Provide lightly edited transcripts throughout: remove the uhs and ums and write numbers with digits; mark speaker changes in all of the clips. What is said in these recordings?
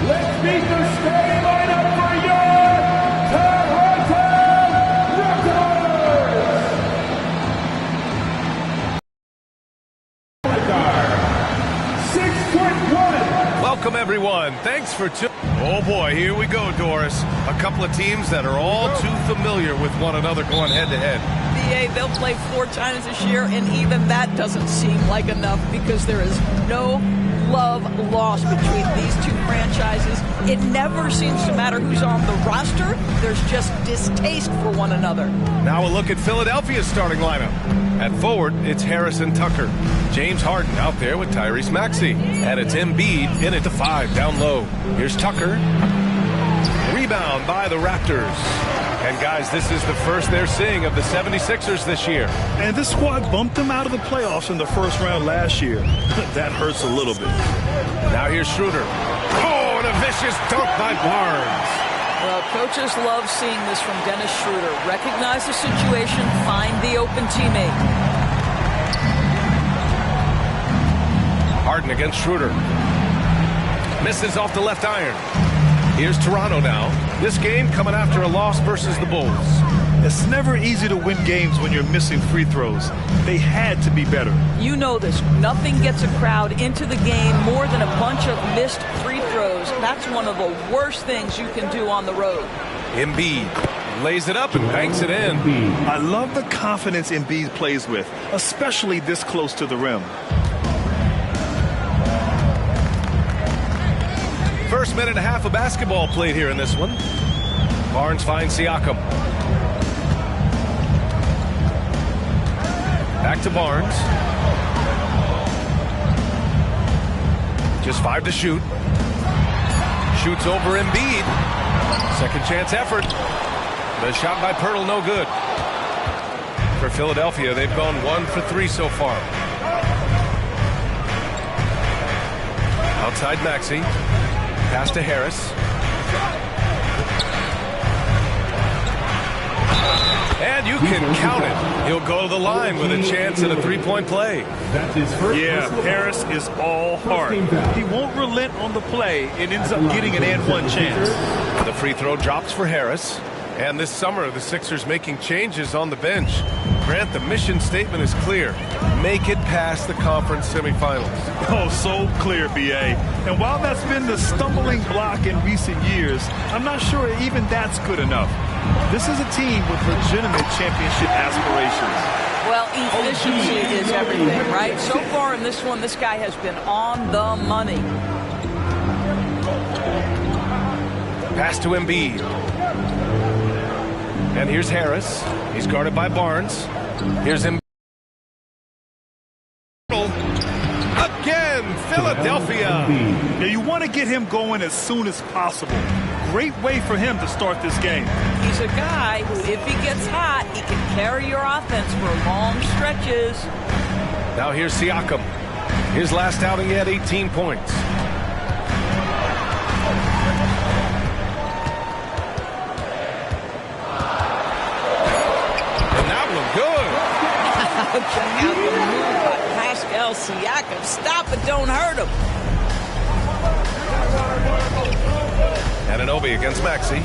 Speaker 1: Let's meet the starting lineup for your Toronto Raptors! 6'1".
Speaker 2: Welcome everyone. Thanks for Oh boy, here we go, Doris. A couple of teams that are all too familiar with one another going head to head.
Speaker 3: BA, they'll play 4 times this year, and even that doesn't seem like enough because there is no love lost between these two franchises. It never seems to matter who's on the roster. There's just distaste for one another.
Speaker 2: Now a look at Philadelphia's starting lineup. At forward, it's Harris and Tucker. James Harden out there with Tyrese Maxey. And it's Embiid in at the 5 down low. Here's Tucker. Rebound by the Raptors. And guys, this is the first they're seeing of the 76ers this year.
Speaker 4: And this squad bumped them out of the playoffs in the first round last year. That hurts a little bit.
Speaker 2: Now here's Schroeder. Oh, and a vicious dunk by Barnes.
Speaker 3: Well, coaches love seeing this from Dennis Schroeder. Recognize the situation, find the open teammate.
Speaker 2: Harden against Schroeder. Misses off the left iron. Here's Toronto now. This game coming after a loss versus the Bulls.
Speaker 4: It's never easy to win games when you're missing free throws. They had to be better.
Speaker 3: You know this. Nothing gets a crowd into the game more than a bunch of missed free throws. That's one of the worst things you can do on the road.
Speaker 2: Embiid lays it up and banks it in.
Speaker 4: I love the confidence Embiid plays with, especially this close to the rim.
Speaker 2: First minute and a half of basketball played here in this one. Barnes finds Siakam. Back to Barnes. Just 5 to shoot. Shoots over Embiid. Second chance effort. The shot by Pirtle, no good. For Philadelphia, they've gone 1 for 3 so far. Outside Maxey. Pass to Harris. And you can count it. He'll go to the line with a chance at a 3-point play.
Speaker 4: Yeah, Harris is all heart. He won't relent on the play and ends up getting an and-one chance.
Speaker 2: The free throw drops for Harris. And this summer, the Sixers making changes on the bench. Grant, the mission statement is clear. Make it past the conference semifinals.
Speaker 4: Oh, so clear, BA. And while that's been the stumbling block in recent years, I'm not sure even that's good enough. This is a team with legitimate championship aspirations.
Speaker 3: Well, efficiency is everything, right? So far in this one, this guy has been on the money.
Speaker 2: Pass to Embiid. And here's Harris. He's guarded by Barnes. Here's Embiid. Again, Philadelphia.
Speaker 4: Yeah, you want to get him going as soon as possible. Great way for him to start this game.
Speaker 3: He's a guy who, if he gets hot, he can carry your offense for long stretches.
Speaker 2: Now here's Siakam. His last outing, he had 18 points.
Speaker 3: Check out the move by Pascal Siakam. Stop it, don't hurt him.
Speaker 2: Anunoby against Maxey.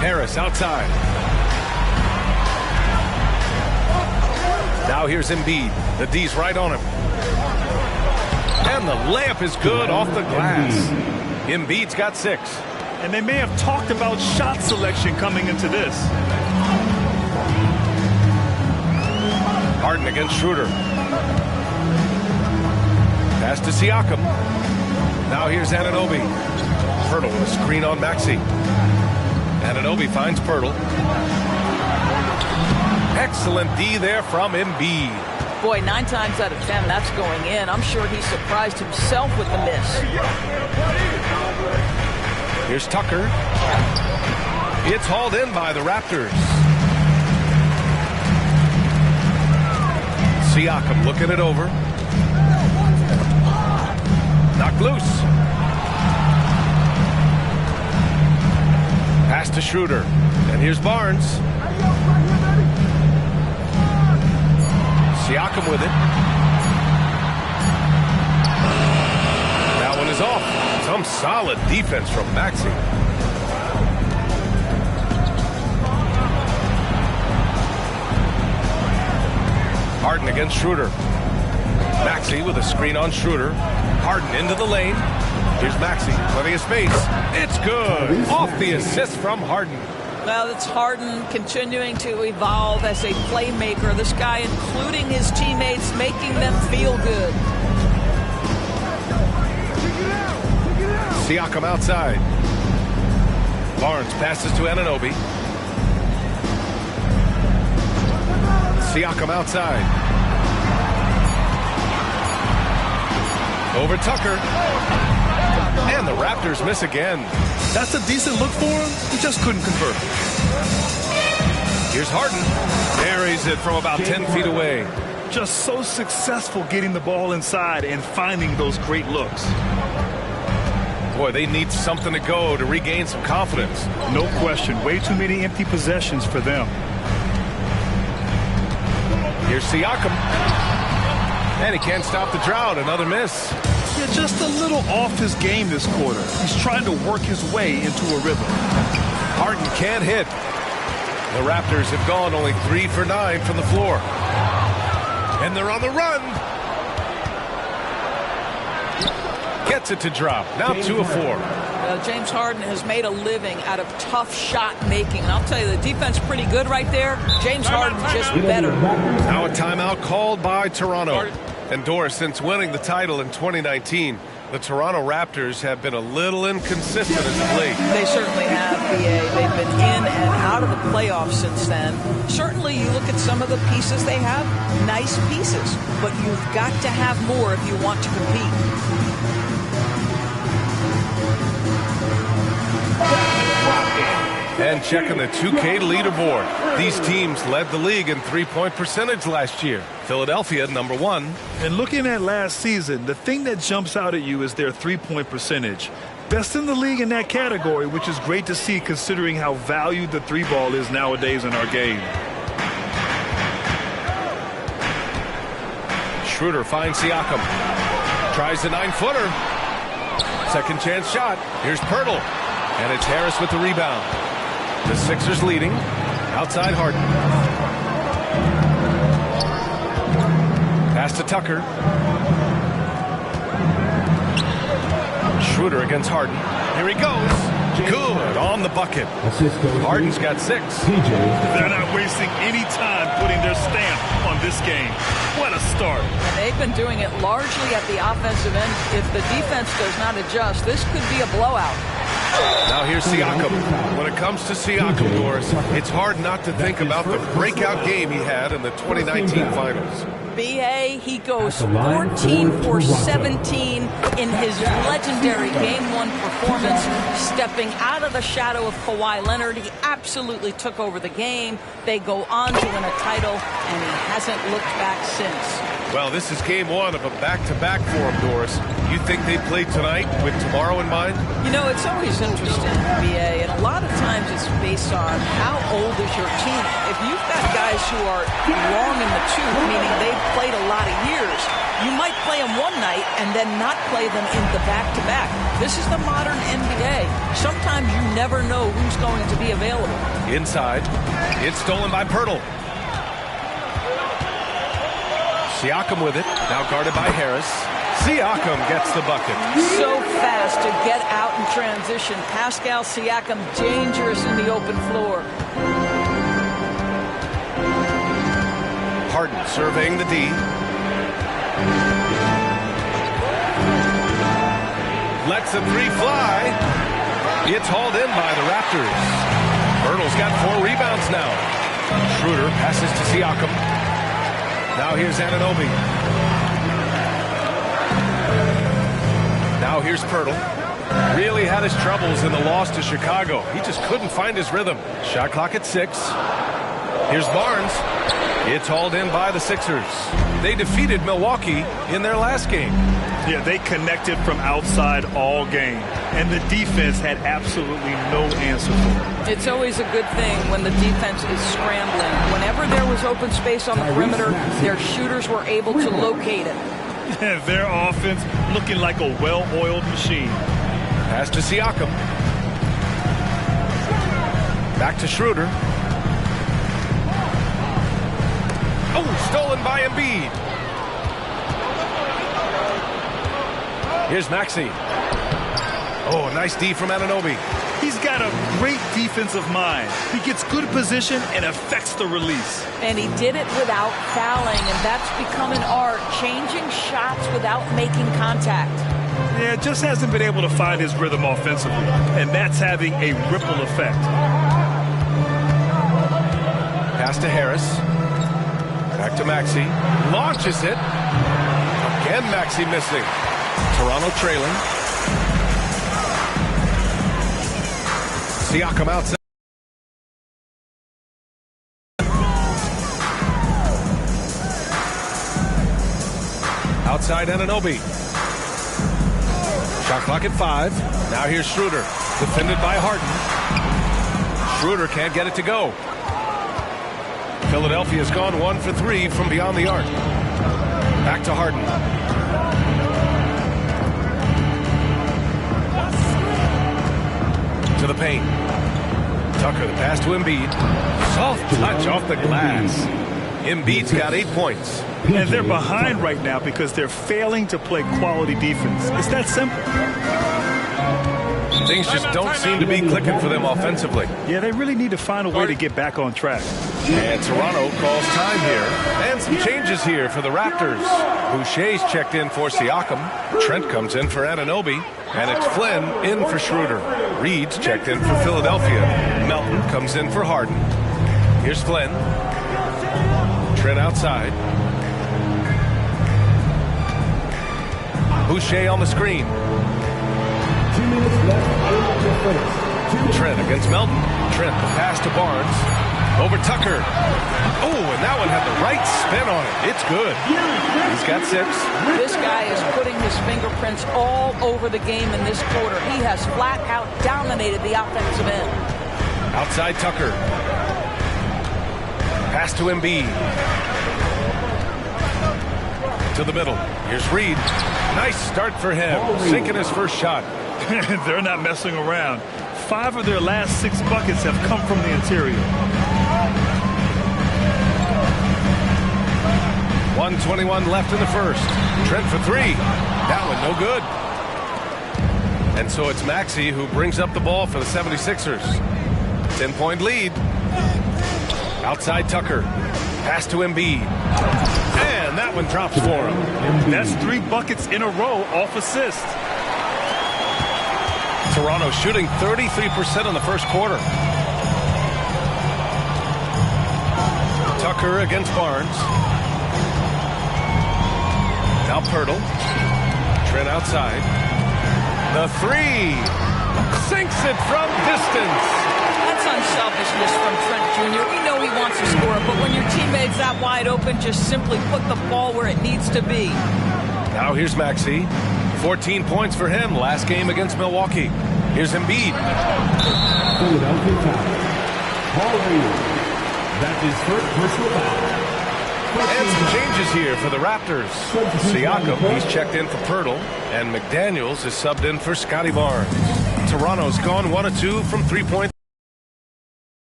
Speaker 2: Harris outside. Now here's Embiid. The D's right on him. And the layup is good off the glass. Embiid's got 6.
Speaker 4: And they may have talked about shot selection coming into this.
Speaker 2: Harden against Schroeder. Pass to Siakam. Now here's Anunoby. Pirtle with a screen on Maxey. Anunoby finds Pirtle. Excellent D there from Embiid.
Speaker 3: Boy, 9 times out of 10, that's going in. I'm sure he surprised himself with the miss.
Speaker 2: Here's Tucker. It's hauled in by the Raptors. Siakam looking it over. Knocked loose. Pass to Schroeder. And here's Barnes. Siakam with it. That one is off. Some solid defense from Maxey. Harden against Schroeder. Maxey with a screen on Schroeder. Harden into the lane. Here's Maxey, plenty of space. It's good. Off the assist from Harden.
Speaker 3: Well, it's Harden continuing to evolve as a playmaker. This guy, including his teammates, making them feel good.
Speaker 2: Siakam outside. Barnes passes to Anunoby. Siakam outside. Over Tucker. And the Raptors miss again.
Speaker 4: That's a decent look for him. He just couldn't convert.
Speaker 2: Here's Harden. Buries it from about 10 feet away.
Speaker 4: Just so successful getting the ball inside and finding those great looks.
Speaker 2: Boy, they need something to go to regain some confidence.
Speaker 4: No question. Way too many empty possessions for them.
Speaker 2: Here's Siakam. And he can't stop the drought. Another miss.
Speaker 4: Yeah, just a little off his game this quarter. He's trying to work his way into a rhythm.
Speaker 2: Harden can't hit. The Raptors have gone only 3 for 9 from the floor. And they're on the run. Gets it to drop. Now 2 of 4.
Speaker 3: James Harden has made a living out of tough shot making. And I'll tell you, the defense pretty good right there. James Harden just better.
Speaker 2: Now a timeout called by Toronto. And Doris, since winning the title in 2019, the Toronto Raptors have been a little inconsistent as of late.
Speaker 3: They certainly have, BA. They've been in and out of the playoffs since then. Certainly, you look at some of the pieces they have, nice pieces. But you've got to have more if you want to compete.
Speaker 2: And checking the 2K leaderboard. These teams led the league in three-point percentage last year. Philadelphia, number 1.
Speaker 4: And looking at last season, the thing that jumps out at you is their three-point percentage. Best in the league in that category, which is great to see considering how valued the three ball is nowadays in our game.
Speaker 2: Schroeder finds Siakam. Tries the 9-footer. Second chance shot. Here's Pirtle. And it's Harris with the rebound. The Sixers leading. Outside Harden. Pass to Tucker. Schroeder against Harden. Here he goes. Good on the bucket. Harden's got 6.
Speaker 4: They're not wasting any time putting their stamp on this game. What a start.
Speaker 3: And they've been doing it largely at the offensive end. If the defense does not adjust, this could be a blowout.
Speaker 2: Now here's Siakam. When it comes to Siakam, Doris, it's hard not to think about the breakout game he had in the 2019 finals.
Speaker 3: BA, he goes 14 for 17 in his legendary Game 1 performance, stepping out of the shadow of Kawhi Leonard. He absolutely took over the game. They go on to win a title, and he hasn't looked back since.
Speaker 2: Well, this is game 1 of a back-to-back for him, Doris. You think they play tonight with tomorrow in mind?
Speaker 3: You know, it's always interesting, BA, and a lot of times it's based on how old is your team. If you've got guys who are long in the tooth, meaning they've played a lot of years, you might play them one night and then not play them in the back-to-back. This is the modern NBA. Sometimes you never know who's going to be available.
Speaker 2: Inside. It's stolen by Pirtle. Siakam with it. Now guarded by Harris. Siakam gets the bucket.
Speaker 3: So fast to get out in transition. Pascal Siakam dangerous in the open floor.
Speaker 2: Harden surveying the D. Lets the 3 fly. It's hauled in by the Raptors. Pirtle's got 4 rebounds now. Schroeder passes to Siakam. Now here's Anunoby. Now here's Pirtle. Really had his troubles in the loss to Chicago. He just couldn't find his rhythm. Shot clock at 6. Here's Barnes. It's hauled in by the Sixers. They defeated Milwaukee in their last game.
Speaker 4: Yeah, they connected from outside all game, and the defense had absolutely no answer for it.
Speaker 3: It's always a good thing when the defense is scrambling. Whenever there was open space on the perimeter, their shooters were able to locate it.
Speaker 4: Their offense looking like a well-oiled machine.
Speaker 2: Pass to Siakam. Back to Schroeder. Oh, stolen by Embiid. Here's Maxey. Oh, nice D from Anunoby.
Speaker 4: He's got a great defensive mind. He gets good position and affects the release.
Speaker 3: And he did it without fouling, and that's become an art, changing shots without making contact.
Speaker 4: Yeah, just hasn't been able to find his rhythm offensively, and that's having a ripple effect.
Speaker 2: Pass to Harris. Back to Maxey. Launches it. Again, Maxey missing. Toronto trailing. Siakam outside. Outside Anunoby. Shot clock at 5. Now here's Schroeder. Defended by Harden. Schroeder can't get it to go. Philadelphia's gone 1 for 3 from beyond the arc. Back to Harden. To the paint. Tucker, the pass to Embiid. Soft touch off the glass. Embiid's got 8 points.
Speaker 4: And they're behind right now because they're failing to play quality defense. It's that simple.
Speaker 2: Things just don't seem to be clicking for them offensively.
Speaker 4: Yeah, they really need to find a way to get back on track.
Speaker 2: And Toronto calls time here. And some changes here for the Raptors. Boucher's checked in for Siakam. Trent comes in for Anunoby. And it's Flynn in for Schroeder. Reed's checked in for Philadelphia. Melton comes in for Harden. Here's Flynn. Trent outside. Boucher on the screen.
Speaker 1: 2 minutes left in the first.
Speaker 2: Trent against Melton. Trent, the pass to Barnes. Over Tucker. Oh, and that one had the right spin on it. It's good. He's got 6.
Speaker 3: This guy is putting his fingerprints all over the game in this quarter. He has flat out dominated the offensive end.
Speaker 2: Outside Tucker. Pass to Embiid. To the middle. Here's Reed. Nice start for him. Sinking his first shot.
Speaker 4: They're not messing around. 5 of their last 6 buckets have come from the interior.
Speaker 2: 1:21 left in the first. Trent for 3. That one no good. And so it's Maxey who brings up the ball for the 76ers. 10-point lead. Outside Tucker. Pass to Embiid. And that one drops for him.
Speaker 4: That's 3 buckets in a row off assist.
Speaker 2: Toronto shooting 33% in the first quarter. Tucker against Barnes. Now Pirtle. Trent outside. The 3. Sinks it from distance.
Speaker 3: That's unselfishness from Trent Jr. We know he wants to score, but when your teammate's that wide open, just simply put the ball where it needs to be.
Speaker 2: Now here's Maxey. 14 points for him last game against Milwaukee. Here's Embiid.
Speaker 1: Philadelphia foul. Paul Reed. That is first personal foul.
Speaker 2: And some changes here for the Raptors. Siakam, he's checked in for Pirtle, and McDaniels is subbed in for Scotty Barnes. Toronto's gone 1 of 2 from 3-point.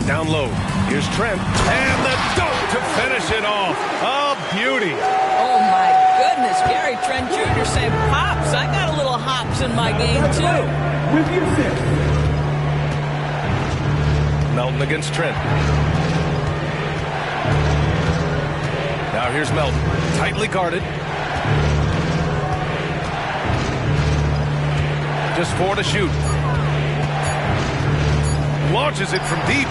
Speaker 2: Down low. Here's Trent. And the dunk to finish it off. A beauty.
Speaker 3: Oh, my goodness. Gary Trent Jr. saying, Pops, I got a little hops in my game, too.
Speaker 1: With your 6.
Speaker 2: Melton against Trent. Now here's Melton. Tightly guarded. Just 4 to shoot. Launches it from deep.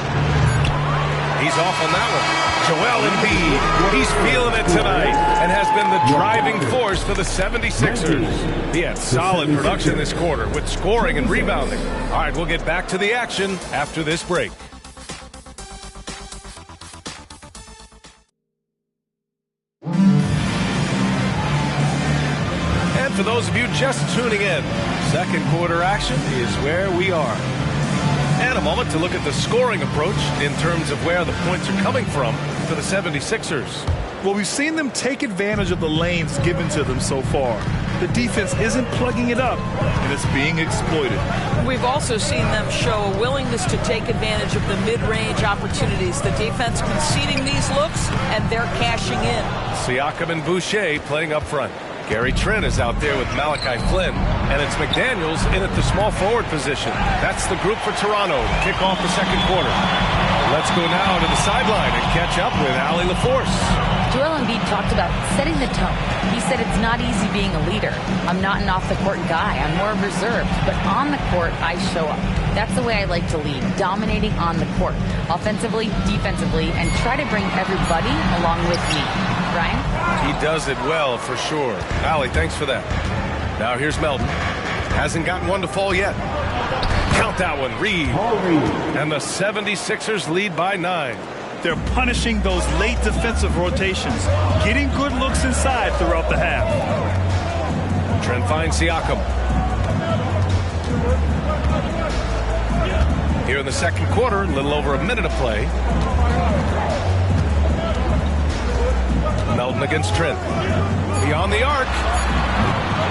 Speaker 2: He's off on that one. Joel Embiid. He's feeling it tonight and has been the driving force for the 76ers. He had solid production this quarter with scoring and rebounding. All right, we'll get back to the action after this break. And for those of you just tuning in, second quarter action is where we are. And a moment to look at the scoring approach in terms of where the points are coming from for the 76ers.
Speaker 4: Well, we've seen them take advantage of the lanes given to them so far. The defense isn't plugging it up, and it's being exploited.
Speaker 3: We've also seen them show a willingness to take advantage of the mid-range opportunities. The defense conceding these looks, and they're cashing in.
Speaker 2: Siakam and Boucher playing up front. Gary Trent is out there with Malachi Flynn, and it's McDaniels in at the small forward position. That's the group for Toronto to kick off the second quarter. Let's go now to the sideline and catch up with Allie LaForce.
Speaker 5: Joel Embiid talked about setting the tone. He said it's not easy being a leader. I'm not an off-the-court guy. I'm more reserved. But on the court, I show up. That's the way I like to lead, dominating on the court, offensively, defensively, and try to bring everybody along with me. Ryan?
Speaker 2: He does it well, for sure. Allie, thanks for that. Now here's Melton. Hasn't gotten one to fall yet. Count that one, Reed. And the 76ers lead by 9.
Speaker 4: They're punishing those late defensive rotations, getting good looks inside throughout the half.
Speaker 2: Trent finds Siakam. Here in the second quarter, a little over a minute of play. Melton against Trent. Beyond the arc.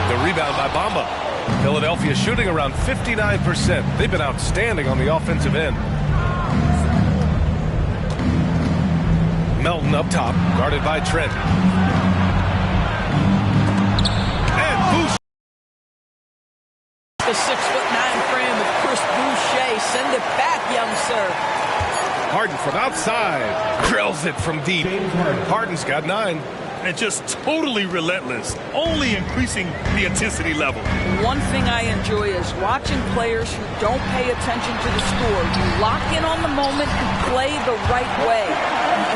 Speaker 2: The rebound by Bamba. Philadelphia shooting around 59%. They've been outstanding on the offensive end. Melton up top, guarded by Trent. And Boucher.
Speaker 3: The 6'9" frame of Chris Boucher. Send it back, young sir.
Speaker 2: Harden from outside. Drills it from deep. Harden's got 9.
Speaker 4: And just totally relentless, only increasing the intensity level.
Speaker 3: One thing I enjoy is watching players who don't pay attention to the score. You lock in on the moment and play the right way.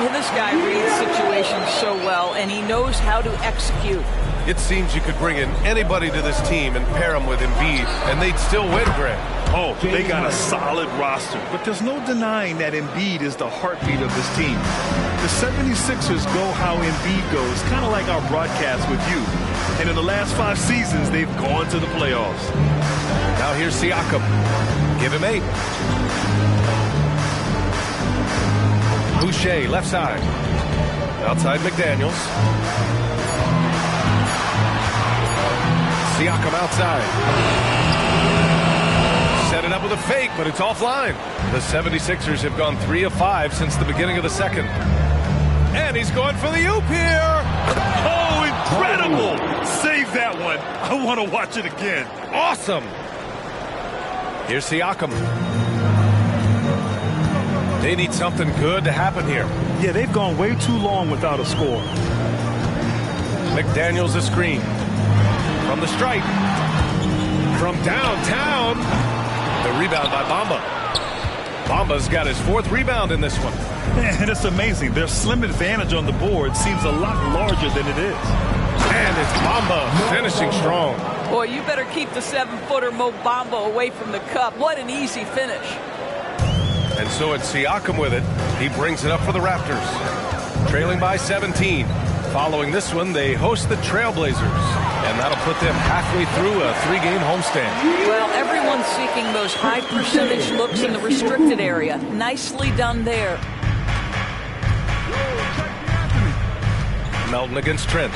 Speaker 3: And this guy reads situations so well, and he knows how to execute.
Speaker 2: It seems you could bring in anybody to this team and pair them with Embiid, and they'd still win, Greg.
Speaker 4: Oh, they got a solid roster, but there's no denying that Embiid is the heartbeat of this team. The 76ers go how Embiid goes, kind of like our broadcast with you. And in the last 5 seasons, they've gone to the playoffs.
Speaker 2: Now here's Siakam. Give him 8. Boucher, left side. Outside McDaniels. Siakam outside. Set it up with a fake, but it's offline. The 76ers have gone 3 of 5 since the beginning of the second. And he's going for the oop here.
Speaker 4: Oh, incredible. Save that one. I want to watch it again.
Speaker 2: Awesome. Here's Siakam. They need something good to happen here.
Speaker 4: Yeah, they've gone way too long without a score.
Speaker 2: McDaniels a screen. From the stripe. From downtown. The rebound by Bamba. Bamba's got his 4th rebound in this one.
Speaker 4: And it's amazing. Their slim advantage on the board seems a lot larger than it is.
Speaker 2: And it's Bamba finishing strong.
Speaker 3: Boy, you better keep the 7-footer Mo Bamba away from the cup. What an easy finish.
Speaker 2: And so it's Siakam with it. He brings it up for the Raptors. Trailing by 17. Following this one, they host the Trailblazers. And that'll put them halfway through a 3-game homestand.
Speaker 3: Well, everyone's seeking those high percentage looks in the restricted area. Nicely done there.
Speaker 2: Melton against Trent.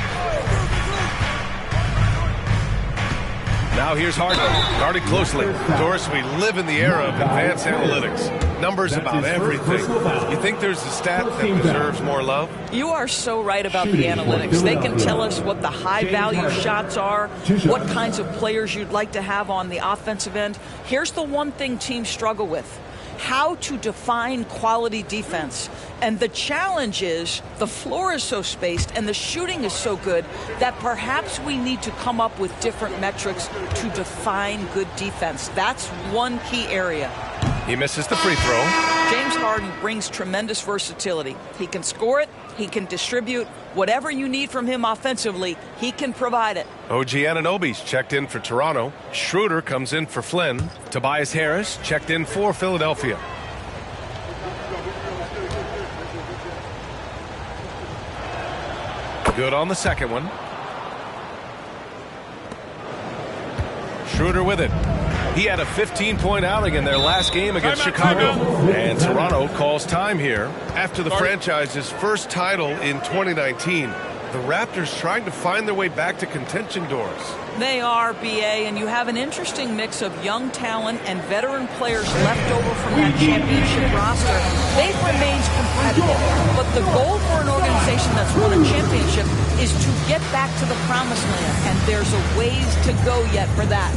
Speaker 2: Now here's Harden, guarded closely. Doris, we live in the era of advanced analytics. Numbers about everything. You think there's a stat that deserves more love?
Speaker 3: You are so right about the analytics. They can tell us what the high-value shots are, what kinds of players you'd like to have on the offensive end. Here's the one thing teams struggle with: how to define quality defense. And the challenge is the floor is so spaced and the shooting is so good that perhaps we need to come up with different metrics to define good defense. That's one key area.
Speaker 2: He misses the free throw.
Speaker 3: James Harden brings tremendous versatility. He can score it, he can distribute. Whatever you need from him offensively, he can provide it.
Speaker 2: OG Anunoby's checked in for Toronto. Schroeder comes in for Flynn. Tobias Harris checked in for Philadelphia. Good on the second one. Schroeder with it. He had a 15-point outing in their last game against Chicago. And Toronto calls time here. After the franchise's first title in 2019, the Raptors trying to find their way back to contention doors.
Speaker 3: They are, BA, and you have an interesting mix of young talent and veteran players left over from that championship roster. They've remained competitive, but the goal for an organization that's won a championship is to get back to the promised land, and there's a ways to go yet for that.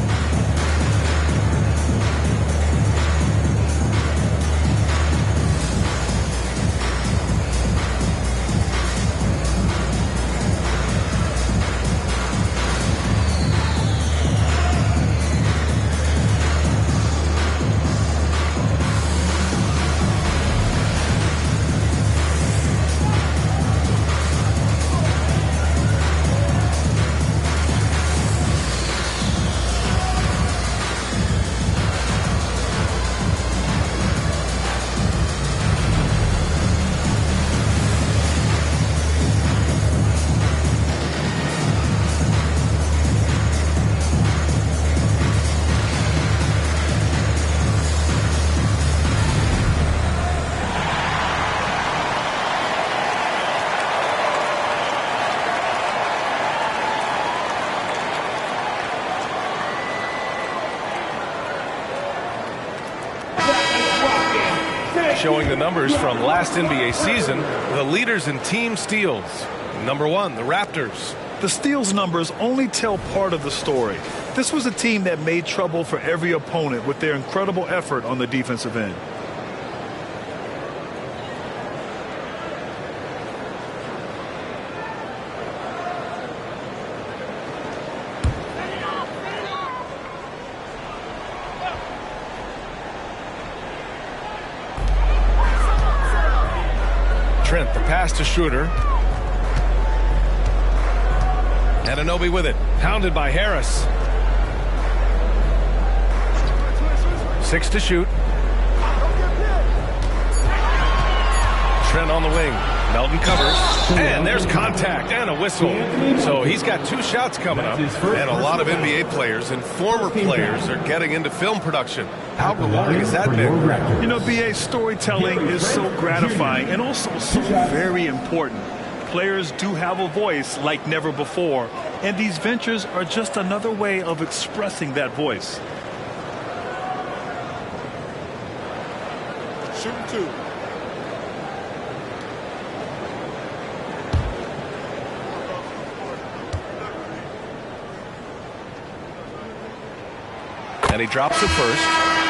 Speaker 2: Showing the numbers from last NBA season, the leaders in team steals. Number 1, the Raptors.
Speaker 4: The steals numbers only tell part of the story. This was a team that made trouble for every opponent with their incredible effort on the defensive end.
Speaker 2: Trent, the pass to Schroeder. Anunoby with it. Pounded by Harris. 6 to shoot. Trent on the wing. Melton covers. And there's contact and a whistle. So he's got 2 shots coming up. And a lot of NBA players and former players are getting into film production. How rewarding has that been?
Speaker 4: You know, BA, storytelling is so gratifying and also so very important. Players do have a voice like never before, and these ventures are just another way of expressing that voice.
Speaker 1: Shooting 2.
Speaker 2: And he drops it first.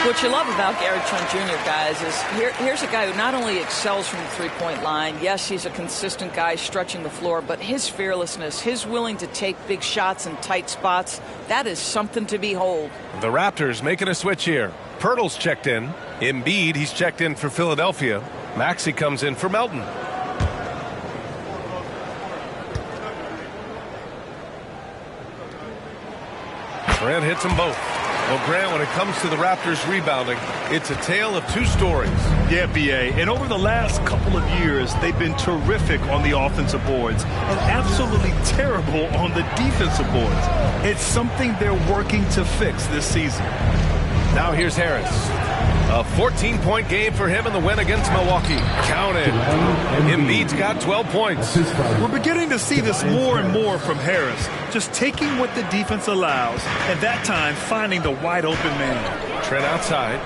Speaker 3: What you love about Gary Trent Jr., guys, is here's a guy who not only excels from the three-point line, yes, he's a consistent guy stretching the floor, but his fearlessness, his willing to take big shots in tight spots, that is something to behold.
Speaker 2: The Raptors making a switch here. Pirtle's checked in. Embiid, he's checked in for Philadelphia. Maxey comes in for Melton. Trent hits them both. Well, Grant, when it comes to the Raptors rebounding, it's a tale of 2 stories.
Speaker 4: Yeah, BA. And over the last couple of years, they've been terrific on the offensive boards and absolutely terrible on the defensive boards. It's something they're working to fix this season.
Speaker 2: Now here's Harris. A 14-point game for him in the win against Milwaukee. Counted. Embiid's got 12 points.
Speaker 4: We're beginning to see this more and more from Harris. Just taking what the defense allows, and that time finding the wide open man.
Speaker 2: Trent outside.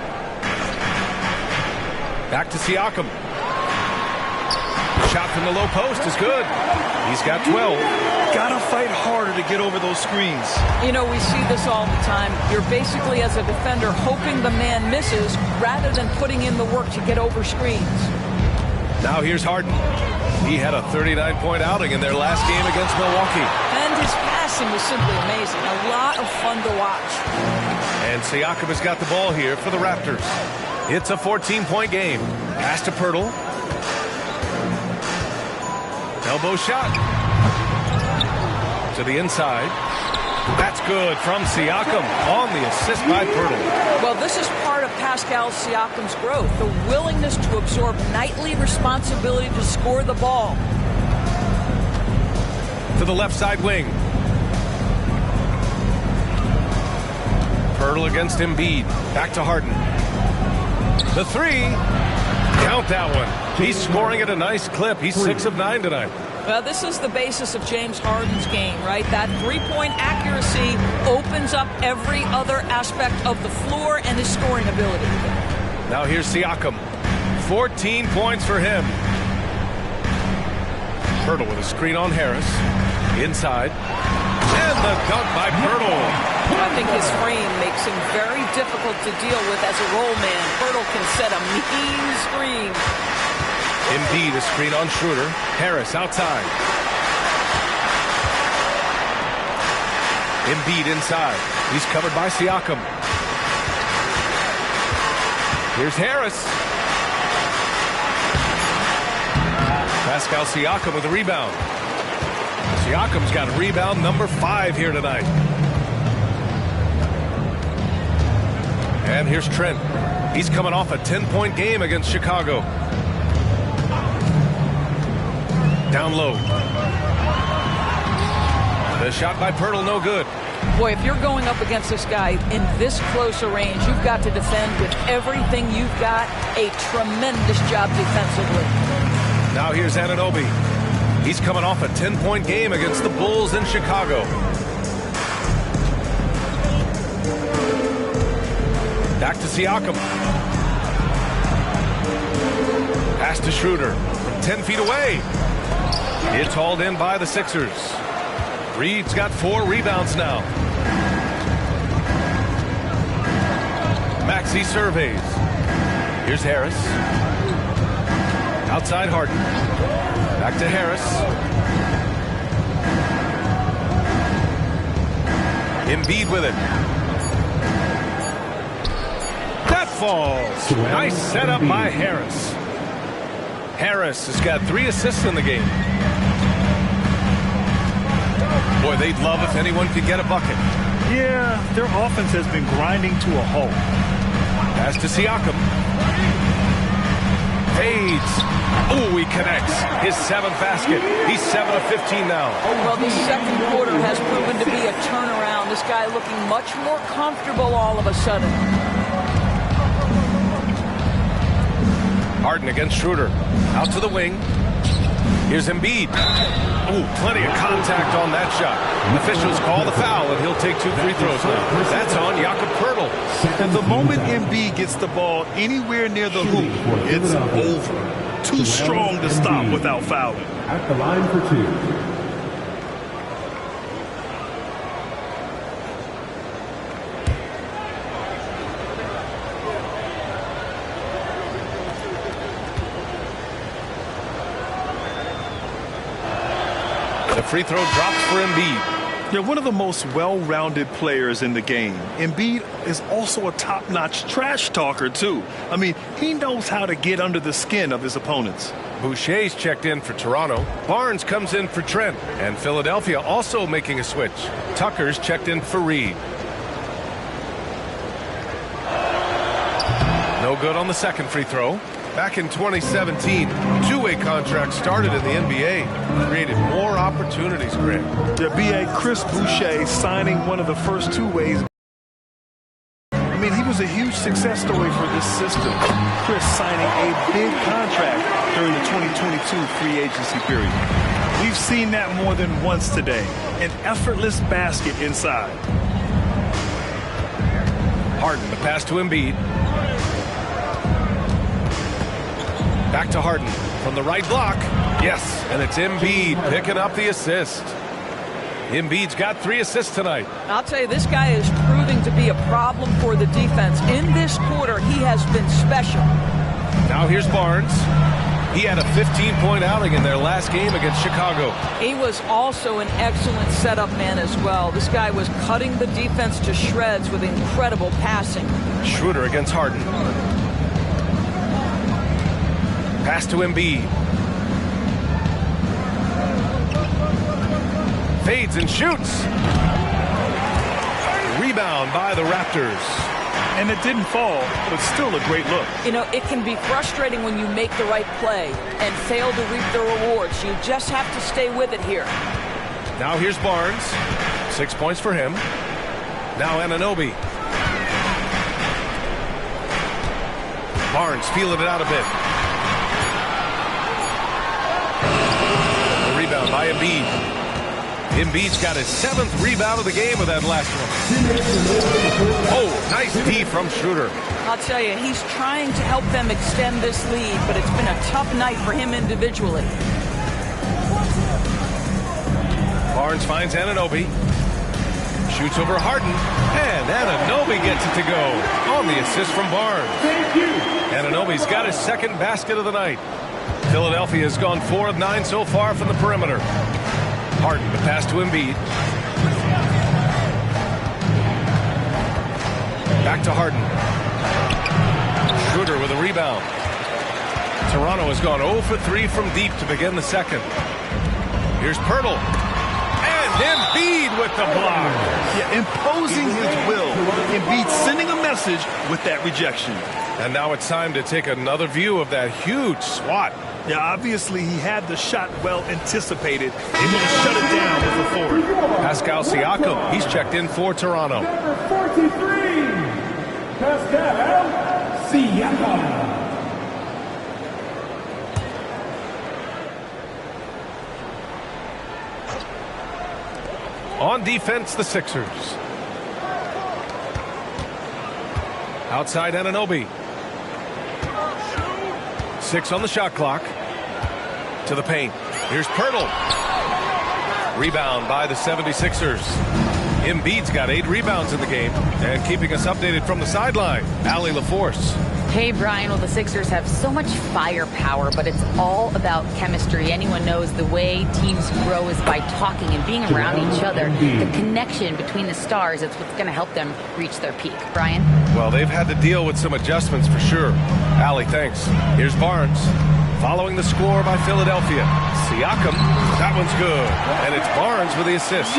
Speaker 2: Back to Siakam. Shot from the low post is good. He's got 12.
Speaker 4: Gotta fight harder to get over those screens.
Speaker 3: You know, we see this all the time. You're basically, as a defender, hoping the man misses rather than putting in the work to get over screens.
Speaker 2: Now here's Harden. He had a 39-point outing in their last game against Milwaukee.
Speaker 3: And his passing was simply amazing. A lot of fun to watch.
Speaker 2: And Siakam has got the ball here for the Raptors. It's a 14-point game. Pass to Pirtle. Elbow shot. To the inside. That's good from Siakam on the assist by Pirtle.
Speaker 3: Well, this is part of Pascal Siakam's growth, the willingness to absorb nightly responsibility to score the ball.
Speaker 2: To the left side wing. Pirtle against Embiid. Back to Harden. The three. Count that one. He's scoring at a nice clip. He's 6 of 9 tonight.
Speaker 3: Well, this is the basis of James Harden's game, right? That three-point accuracy opens up every other aspect of the floor and his scoring ability.
Speaker 2: Now here's Siakam. 14 points for him. Pirtle with a screen on Harris. Inside. And the dunk by Pirtle.
Speaker 3: I think his frame makes him very difficult to deal with as a roll man. Pirtle can set a mean screen.
Speaker 2: Embiid, a screen on Schroeder. Harris outside. Embiid inside. He's covered by Siakam. Here's Harris. Pascal Siakam with a rebound. Siakam's got rebound number 5 here tonight. And here's Trent. He's coming off a 10-point game against Chicago. Down low. The shot by Pirtle, no good.
Speaker 3: Boy, if you're going up against this guy in this close a range, you've got to defend with everything you've got. A tremendous job defensively.
Speaker 2: Now here's Anunoby. He's coming off a 10-point game against the Bulls in Chicago. Back to Siakam. Pass to Schroeder from 10 feet away. It's hauled in by the Sixers. Reed's got 4 rebounds now. Maxey surveys. Here's Harris. Outside Harden. Back to Harris. Embiid with it. That falls. Nice setup by Harris. Harris has got 3 assists in the game. Boy, they'd love if anyone could get a bucket.
Speaker 4: Yeah, their offense has been grinding to a halt.
Speaker 2: Pass to Siakam. Fades. Oh, he connects. His 7th basket. He's 7 of 15 now.
Speaker 3: Well, the second quarter has proven to be a turnaround. This guy looking much more comfortable all of a sudden.
Speaker 2: Harden against Schroeder. Out to the wing. Here's Embiid. Oh, plenty of contact on that shot. Officials call the foul, and he'll take 2 free throws now. That's on Jakob Pirtle.
Speaker 4: And the moment Embiid gets the ball anywhere near the hoop, it's over. Too strong to stop without fouling.
Speaker 1: At the line for 2.
Speaker 2: The free throw drops for Embiid.
Speaker 4: Yeah, one of the most well-rounded players in the game. Embiid is also a top-notch trash talker, too. I mean, he knows how to get under the skin of his opponents.
Speaker 2: Boucher's checked in for Toronto. Barnes comes in for Trent. And Philadelphia also making a switch. Tucker's checked in for Reed. No good on the second free throw. Back in 2017, two-way contracts started in the NBA. Created more opportunities, Greg.
Speaker 4: The BA Chris Boucher signing one of the first two-ways. I mean, he was a huge success story for this system. Chris signing a big contract during the 2022 free agency period. We've seen that more than once today. An effortless basket inside.
Speaker 2: Harden, the pass to Embiid. Back to Harden from the right block. Yes, and it's Embiid picking up the assist. Embiid's got 3 assists tonight.
Speaker 3: I'll tell you, this guy is proving to be a problem for the defense. In this quarter, he has been special.
Speaker 2: Now here's Barnes. He had a 15-point outing in their last game against Chicago.
Speaker 3: He was also an excellent setup man as well. This guy was cutting the defense to shreds with incredible passing.
Speaker 2: Schroeder against Harden. Pass to Embiid. Fades and shoots. Rebound by the Raptors.
Speaker 4: And it didn't fall, but still a great look.
Speaker 3: You know, it can be frustrating when you make the right play and fail to reap the rewards. You just have to stay with it here.
Speaker 2: Now here's Barnes. 6 points for him. Now Anunoby. Barnes feeling it out a bit. The rebound by Embiid. Embiid's got his 7th rebound of the game with that last one. Oh, nice D from Schroeder.
Speaker 3: I'll tell you, he's trying to help them extend this lead, but it's been a tough night for him individually.
Speaker 2: Barnes finds Anunoby. Shoots over Harden. And Anunoby gets it to go on the assist from Barnes. Anunoby's got his 2nd basket of the night. Philadelphia has gone 4 of 9 so far from the perimeter. Harden, the pass to Embiid. Back to Harden. Schroeder with a rebound. Toronto has gone 0 for 3 from deep to begin the second. Here's Pirtle. And Embiid with the block.
Speaker 4: Yeah, imposing his will. Embiid sending a message with that rejection.
Speaker 2: And now it's time to take another view of that huge swat.
Speaker 4: Yeah, obviously he had the shot well anticipated, able to shut it down with the forward.
Speaker 2: Pascal Siakam, he's checked in for Toronto.
Speaker 1: Number 43, Pascal Siakam.
Speaker 2: On defense, the Sixers. Outside Anunoby. 6 on the shot clock. To the paint. Here's Pirtle. Rebound by the 76ers. Embiid's got 8 rebounds in the game. And keeping us updated from the sideline, Allie LaForce.
Speaker 5: Hey, Brian, well, the Sixers have so much firepower, but it's all about chemistry. Anyone knows the way teams grow is by talking and being around each other. The connection between the stars is what's going to help them reach their peak. Brian?
Speaker 2: Well, they've had to deal with some adjustments for sure. Allie, thanks. Here's Barnes. Following the score by Philadelphia. Siakam, that one's good. And it's Barnes with the assist.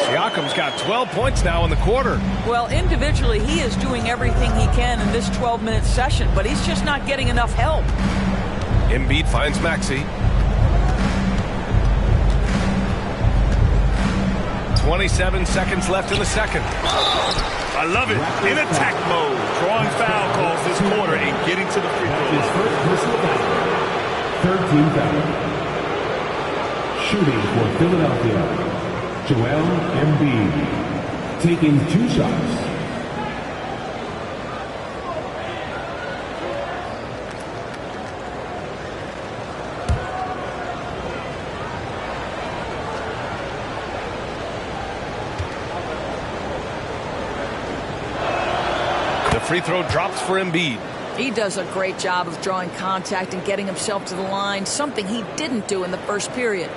Speaker 2: Siakam's got 12 points now in the quarter.
Speaker 3: Well, individually, he is doing everything he can in this 12-minute session, but he's just not getting enough help.
Speaker 2: Embiid finds Maxey. 27 seconds left in the second.
Speaker 4: I love it. In attack mode. Drawing foul calls this quarter and getting to the free throw line.
Speaker 1: First personal foul. 13 foul. Shooting for Philadelphia, Joel Embiid. Taking 2 shots.
Speaker 2: The free throw drops for Embiid.
Speaker 3: He does a great job of drawing contact and getting himself to the line, something he didn't do in the first period.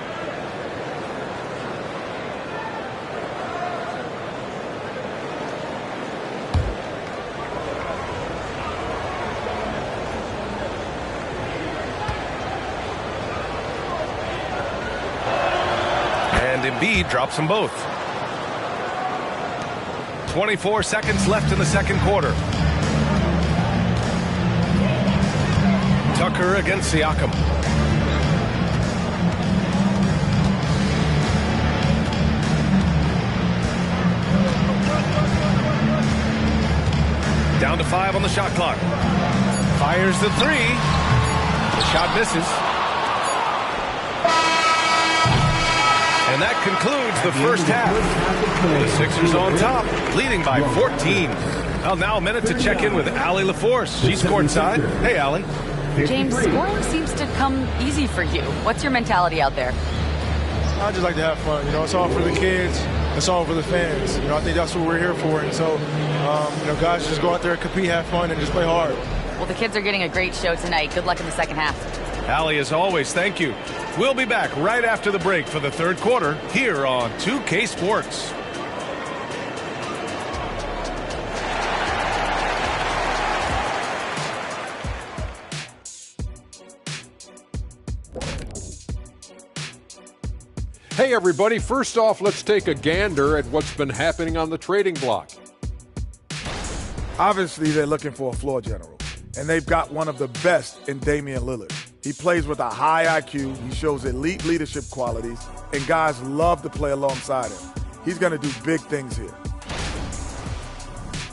Speaker 2: And Embiid drops them both. 24 seconds left in the second quarter. Tucker against Siakam. Down to 5 on the shot clock. Fires the 3. The shot misses. And that concludes the first half. The Sixers on top, leading by 14. Well, now a minute to check in with Allie LaForce. She's courtside. Hey, Allie.
Speaker 5: James, scoring seems to come easy for you. What's your mentality out there?
Speaker 6: I just like to have fun. You know, it's all for the kids. It's all for the fans. You know, I think that's what we're here for. And so, you know, guys, just go out there, compete, have fun, and just play hard.
Speaker 5: Well, the kids are getting a great show tonight. Good luck in the second half.
Speaker 2: Allie, as always, thank you. We'll be back right after the break for the third quarter here on 2K Sports.
Speaker 7: Hey everybody, first off, let's take a gander at what's been happening on the trading block.
Speaker 8: Obviously, they're looking for a floor general, and they've got one of the best in Damian Lillard. He plays with a high IQ, he shows elite leadership qualities, and guys love to play alongside him. He's going to do big things here.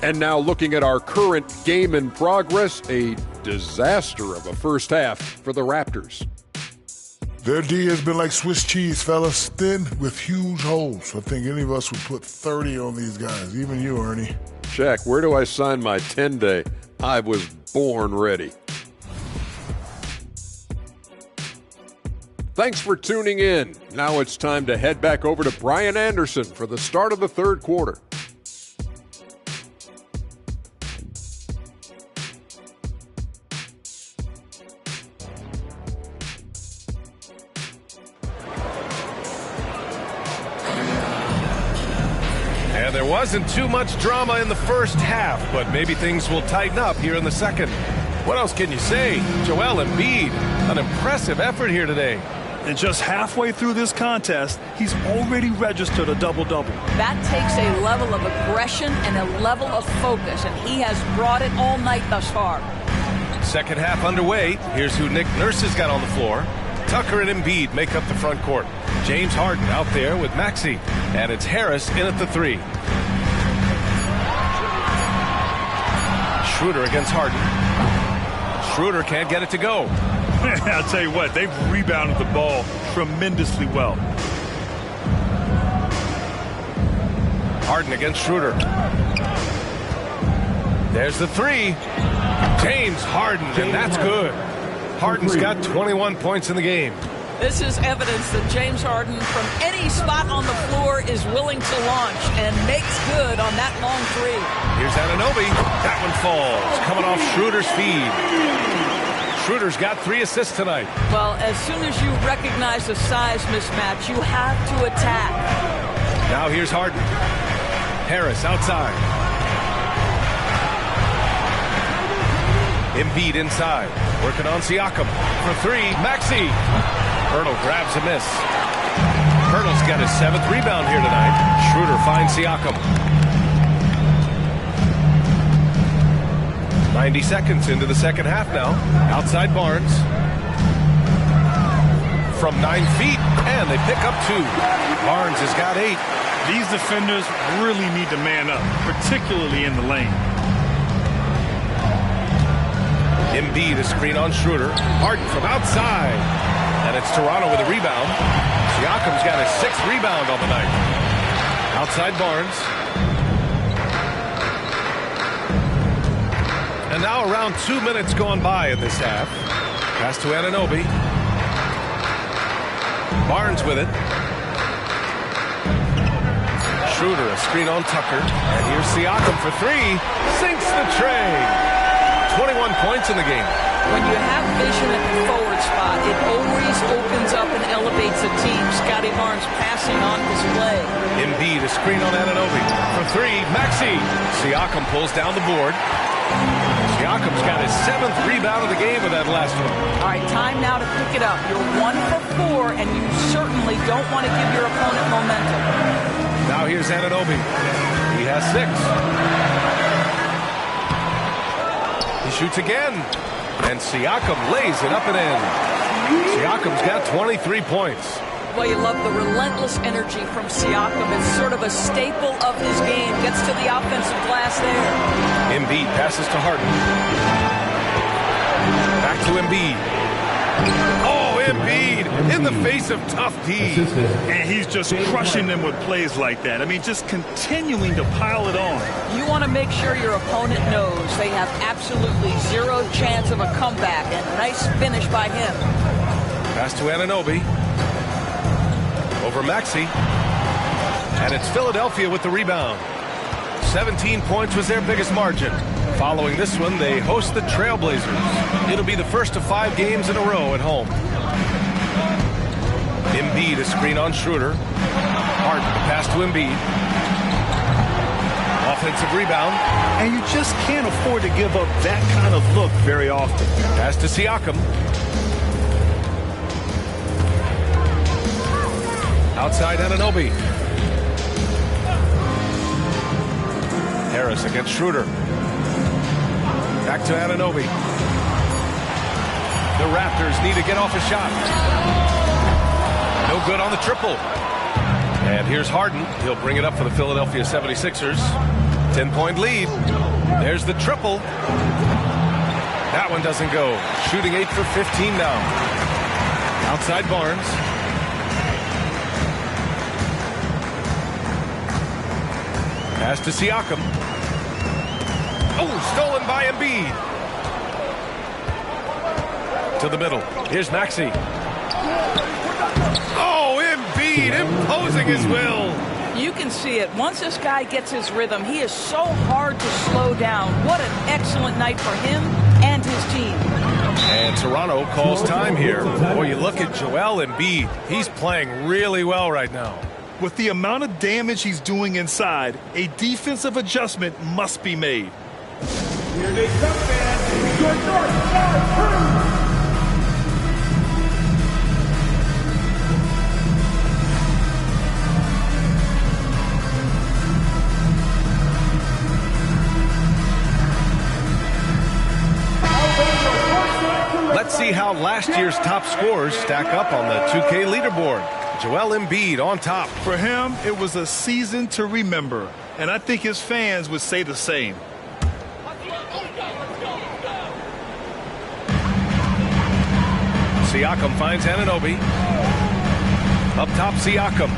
Speaker 7: And now looking at our current game in progress, a disaster of a first half for the Raptors.
Speaker 9: Their D has been like Swiss cheese, fellas, thin with huge holes. I think any of us would put 30 on these guys, even you, Ernie.
Speaker 7: Shaq, where do I sign my 10-day? I was born ready. Thanks for tuning in. Now it's time to head back over to Brian Anderson for the start of the third quarter.
Speaker 2: And there wasn't too much drama in the first half, but maybe things will tighten up here in the second. What else can you say? Joel Embiid, an impressive effort here today.
Speaker 4: And just halfway through this contest, he's already registered a double-double.
Speaker 3: That takes a level of aggression and a level of focus, and he has brought it all night thus far.
Speaker 2: Second half underway. Here's who Nick Nurse has got on the floor. Tucker and Embiid make up the front court. James Harden out there with Maxey. And it's Harris in at the 3. Schroeder against Harden. Schroeder can't get it to go.
Speaker 4: I'll tell you what, they've rebounded the ball tremendously well.
Speaker 2: Harden against Schroeder. There's the 3. James Harden, and that's good. Harden's got 21 points in the game.
Speaker 3: This is evidence that James Harden, from any spot on the floor, is willing to launch and makes good on that long 3.
Speaker 2: Here's Anunoby. That one falls. Coming off Schroeder's feed. Schroeder's got 3 assists tonight.
Speaker 3: Well, as soon as you recognize the size mismatch, you have to attack.
Speaker 2: Now here's Harden. Harris outside. Embiid inside. Working on Siakam for 3. Maxey. Hurdle grabs a miss. Hurdle's got his 7th rebound here tonight. Schroeder finds Siakam. 90 seconds into the second half now. Outside Barnes. From 9 feet, and they pick up 2. Barnes has got 8.
Speaker 4: These defenders really need to man up, particularly in the lane.
Speaker 2: Embiid a screen on Schroeder. Harden from outside. And it's Toronto with a rebound. Siakam's got his 6th rebound on the night. Outside Barnes. And now around 2 minutes gone by in this half. Pass to Anunoby. Barnes with it. Schroeder a screen on Tucker. And here's Siakam for 3. Sinks the tray. 21 points in the game.
Speaker 3: When you have vision at the forward spot, it always opens up and elevates a team. Scotty Barnes passing on his play.
Speaker 2: Embiid a screen on Anunoby for 3. Maxey. Siakam pulls down the board. Siakam's got his 7th rebound of the game with that last one.
Speaker 3: All right, time now to pick it up. You're 1 for 4, and you certainly don't want to give your opponent momentum.
Speaker 2: Now here's Anunoby. He has 6. He shoots again. And Siakam lays it up and in. Siakam's got 23 points.
Speaker 3: Well, you love the relentless energy from Siakam. It's sort of a staple of his game. Gets to the offensive glass there.
Speaker 2: Embiid passes to Harden. Back to Embiid. Oh, Embiid in the face of tough D.
Speaker 4: And he's just crushing them with plays like that. I mean, just continuing to pile it on.
Speaker 3: You want to make sure your opponent knows they have absolutely 0 chance of a comeback. And nice finish by him.
Speaker 2: Pass to Anunoby. Over Maxey. And it's Philadelphia with the rebound. 17 points was their biggest margin. Following this one, they host the Trailblazers. It'll be the first of 5 games in a row at home. Embiid a screen on Schroeder. Harden pass to Embiid. Offensive rebound.
Speaker 4: And you just can't afford to give up that kind of look very often.
Speaker 2: Pass to Siakam. Outside Anunoby. Harris against Schroeder. Back to Anunoby. The Raptors need to get off a shot. No good on the triple. And here's Harden. He'll bring it up for the Philadelphia 76ers. 10-point lead. There's the triple. That one doesn't go. Shooting 8 for 15 now. Outside Barnes. Pass to Siakam. Oh, stolen by Embiid. To the middle. Here's Maxey. Oh, Embiid imposing his will.
Speaker 3: You can see it. Once this guy gets his rhythm, he is so hard to slow down. What an excellent night for him and his team.
Speaker 2: And Toronto calls time here. Boy, you look at Joel Embiid. He's playing really well right now.
Speaker 4: With the amount of damage he's doing inside, a defensive adjustment must be made.
Speaker 1: Here they come, man. Your North Star Crew.
Speaker 2: Let's see how last year's top scorers stack up on the 2K leaderboard. Joel Embiid on top.
Speaker 4: For him, it was a season to remember, and I think his fans would say the same.
Speaker 2: Siakam finds Anunoby. Up top, Siakam.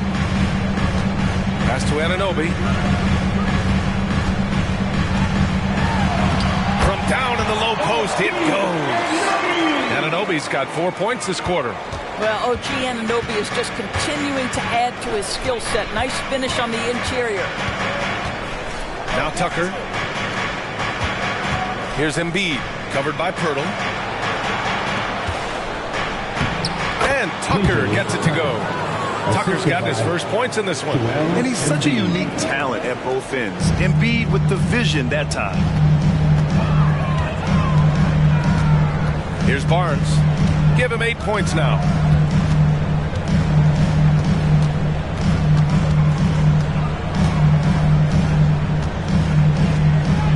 Speaker 2: Pass to Anunoby. From down in the low post, it goes. Anunoby's got 4 points this quarter.
Speaker 3: Well, OG Anunoby is just continuing to add to his skill set. Nice finish on the interior.
Speaker 2: Now Tucker. Here's Embiid, covered by Pirtle. And Tucker gets it to go. Tucker's got his first points in this one.
Speaker 4: And he's such a unique talent at both ends. Embiid with the vision that time.
Speaker 2: Here's Barnes. Give him 8 points now.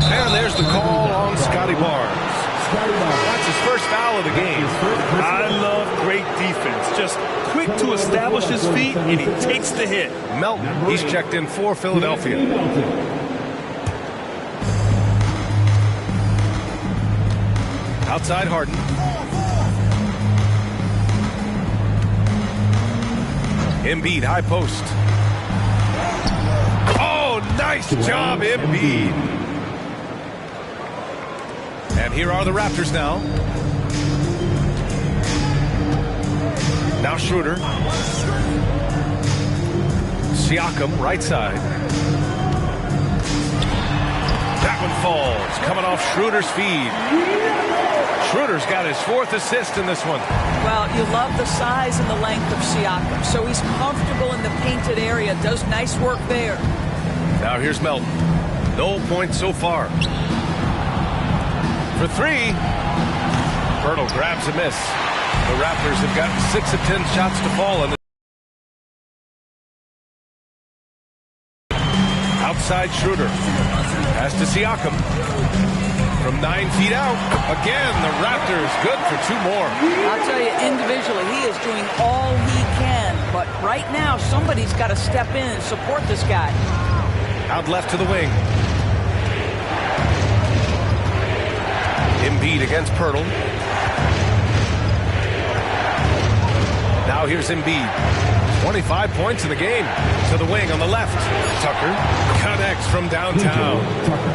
Speaker 2: And there's the call on Scotty Barnes. That's his first foul of the game.
Speaker 4: I love great defense. Just quick to establish his feet, and he takes the hit.
Speaker 2: Melton, he's checked in for Philadelphia. Outside Harden. Embiid, high post. Oh, nice job, Embiid. And here are the Raptors now. Now Schroeder. Siakam, right side. That one falls, coming off Schroeder's feed. Schroeder's got his 4th assist in this one.
Speaker 3: Well, you love the size and the length of Siakam, so he's comfortable in the painted area, does nice work there.
Speaker 2: Now here's Melton. No points so far. For 3. Pirtle grabs a miss. The Raptors have gotten 6 of 10 shots to fall in this. Outside Schroeder. Pass to Siakam. From 9 feet out. Again, the Raptors good for 2 more.
Speaker 3: I'll tell you, individually, he is doing all he can. But right now, somebody's got to step in and support this guy.
Speaker 2: Out left to the wing. Embiid against Pirtle. Now here's Embiid. 25 points in the game. To the wing on the left. Tucker connects from downtown.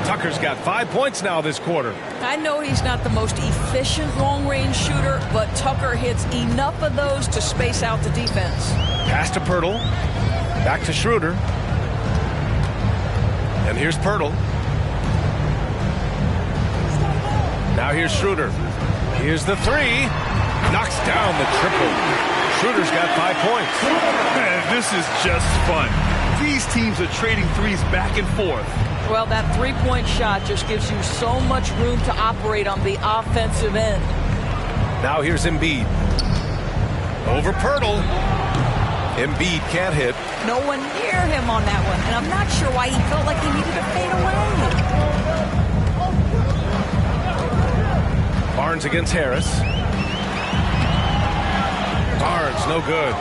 Speaker 2: Tucker's got 5 points now this quarter.
Speaker 3: I know he's not the most efficient long-range shooter, but Tucker hits enough of those to space out the defense.
Speaker 2: Pass to Pirtle. Back to Schroeder. And here's Pirtle. Now here's Schroeder. Here's the 3. Knocks down the triple. Schroeder's got 5 points.
Speaker 4: Man, this is just fun. These teams are trading threes back and forth.
Speaker 3: Well, that three-point shot just gives you so much room to operate on the offensive end.
Speaker 2: Now here's Embiid. Over Pirtle. Embiid can't hit.
Speaker 3: No one near him on that one, and I'm not sure why he felt like he needed to fade away.
Speaker 2: Barnes against Harris. Barnes, no good.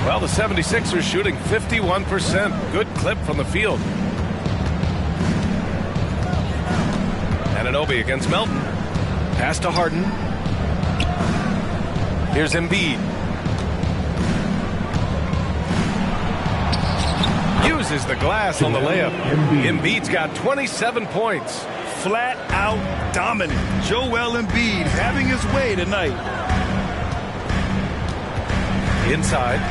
Speaker 2: Well, the 76ers shooting 51%. Good clip from the field. Anunoby against Melton. Pass to Harden. Here's Embiid. Uses the glass on the layup. Embiid's got 27 points.
Speaker 4: Flat out dominant. Joel Embiid having his way tonight. Inside.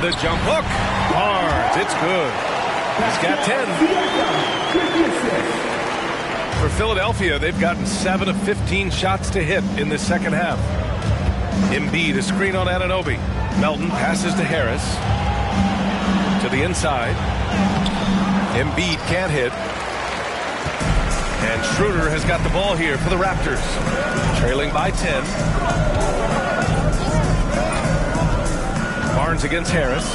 Speaker 4: The jump hook. Barnes. It's good. He's got 10. For Philadelphia, they've gotten 7 of 15 shots to hit in the second half. Embiid, a screen on Anunoby. Melton passes to Harris. To the inside. Embiid can't hit. And Schroeder has got the ball here for the Raptors. Trailing by 10. Barnes against Harris.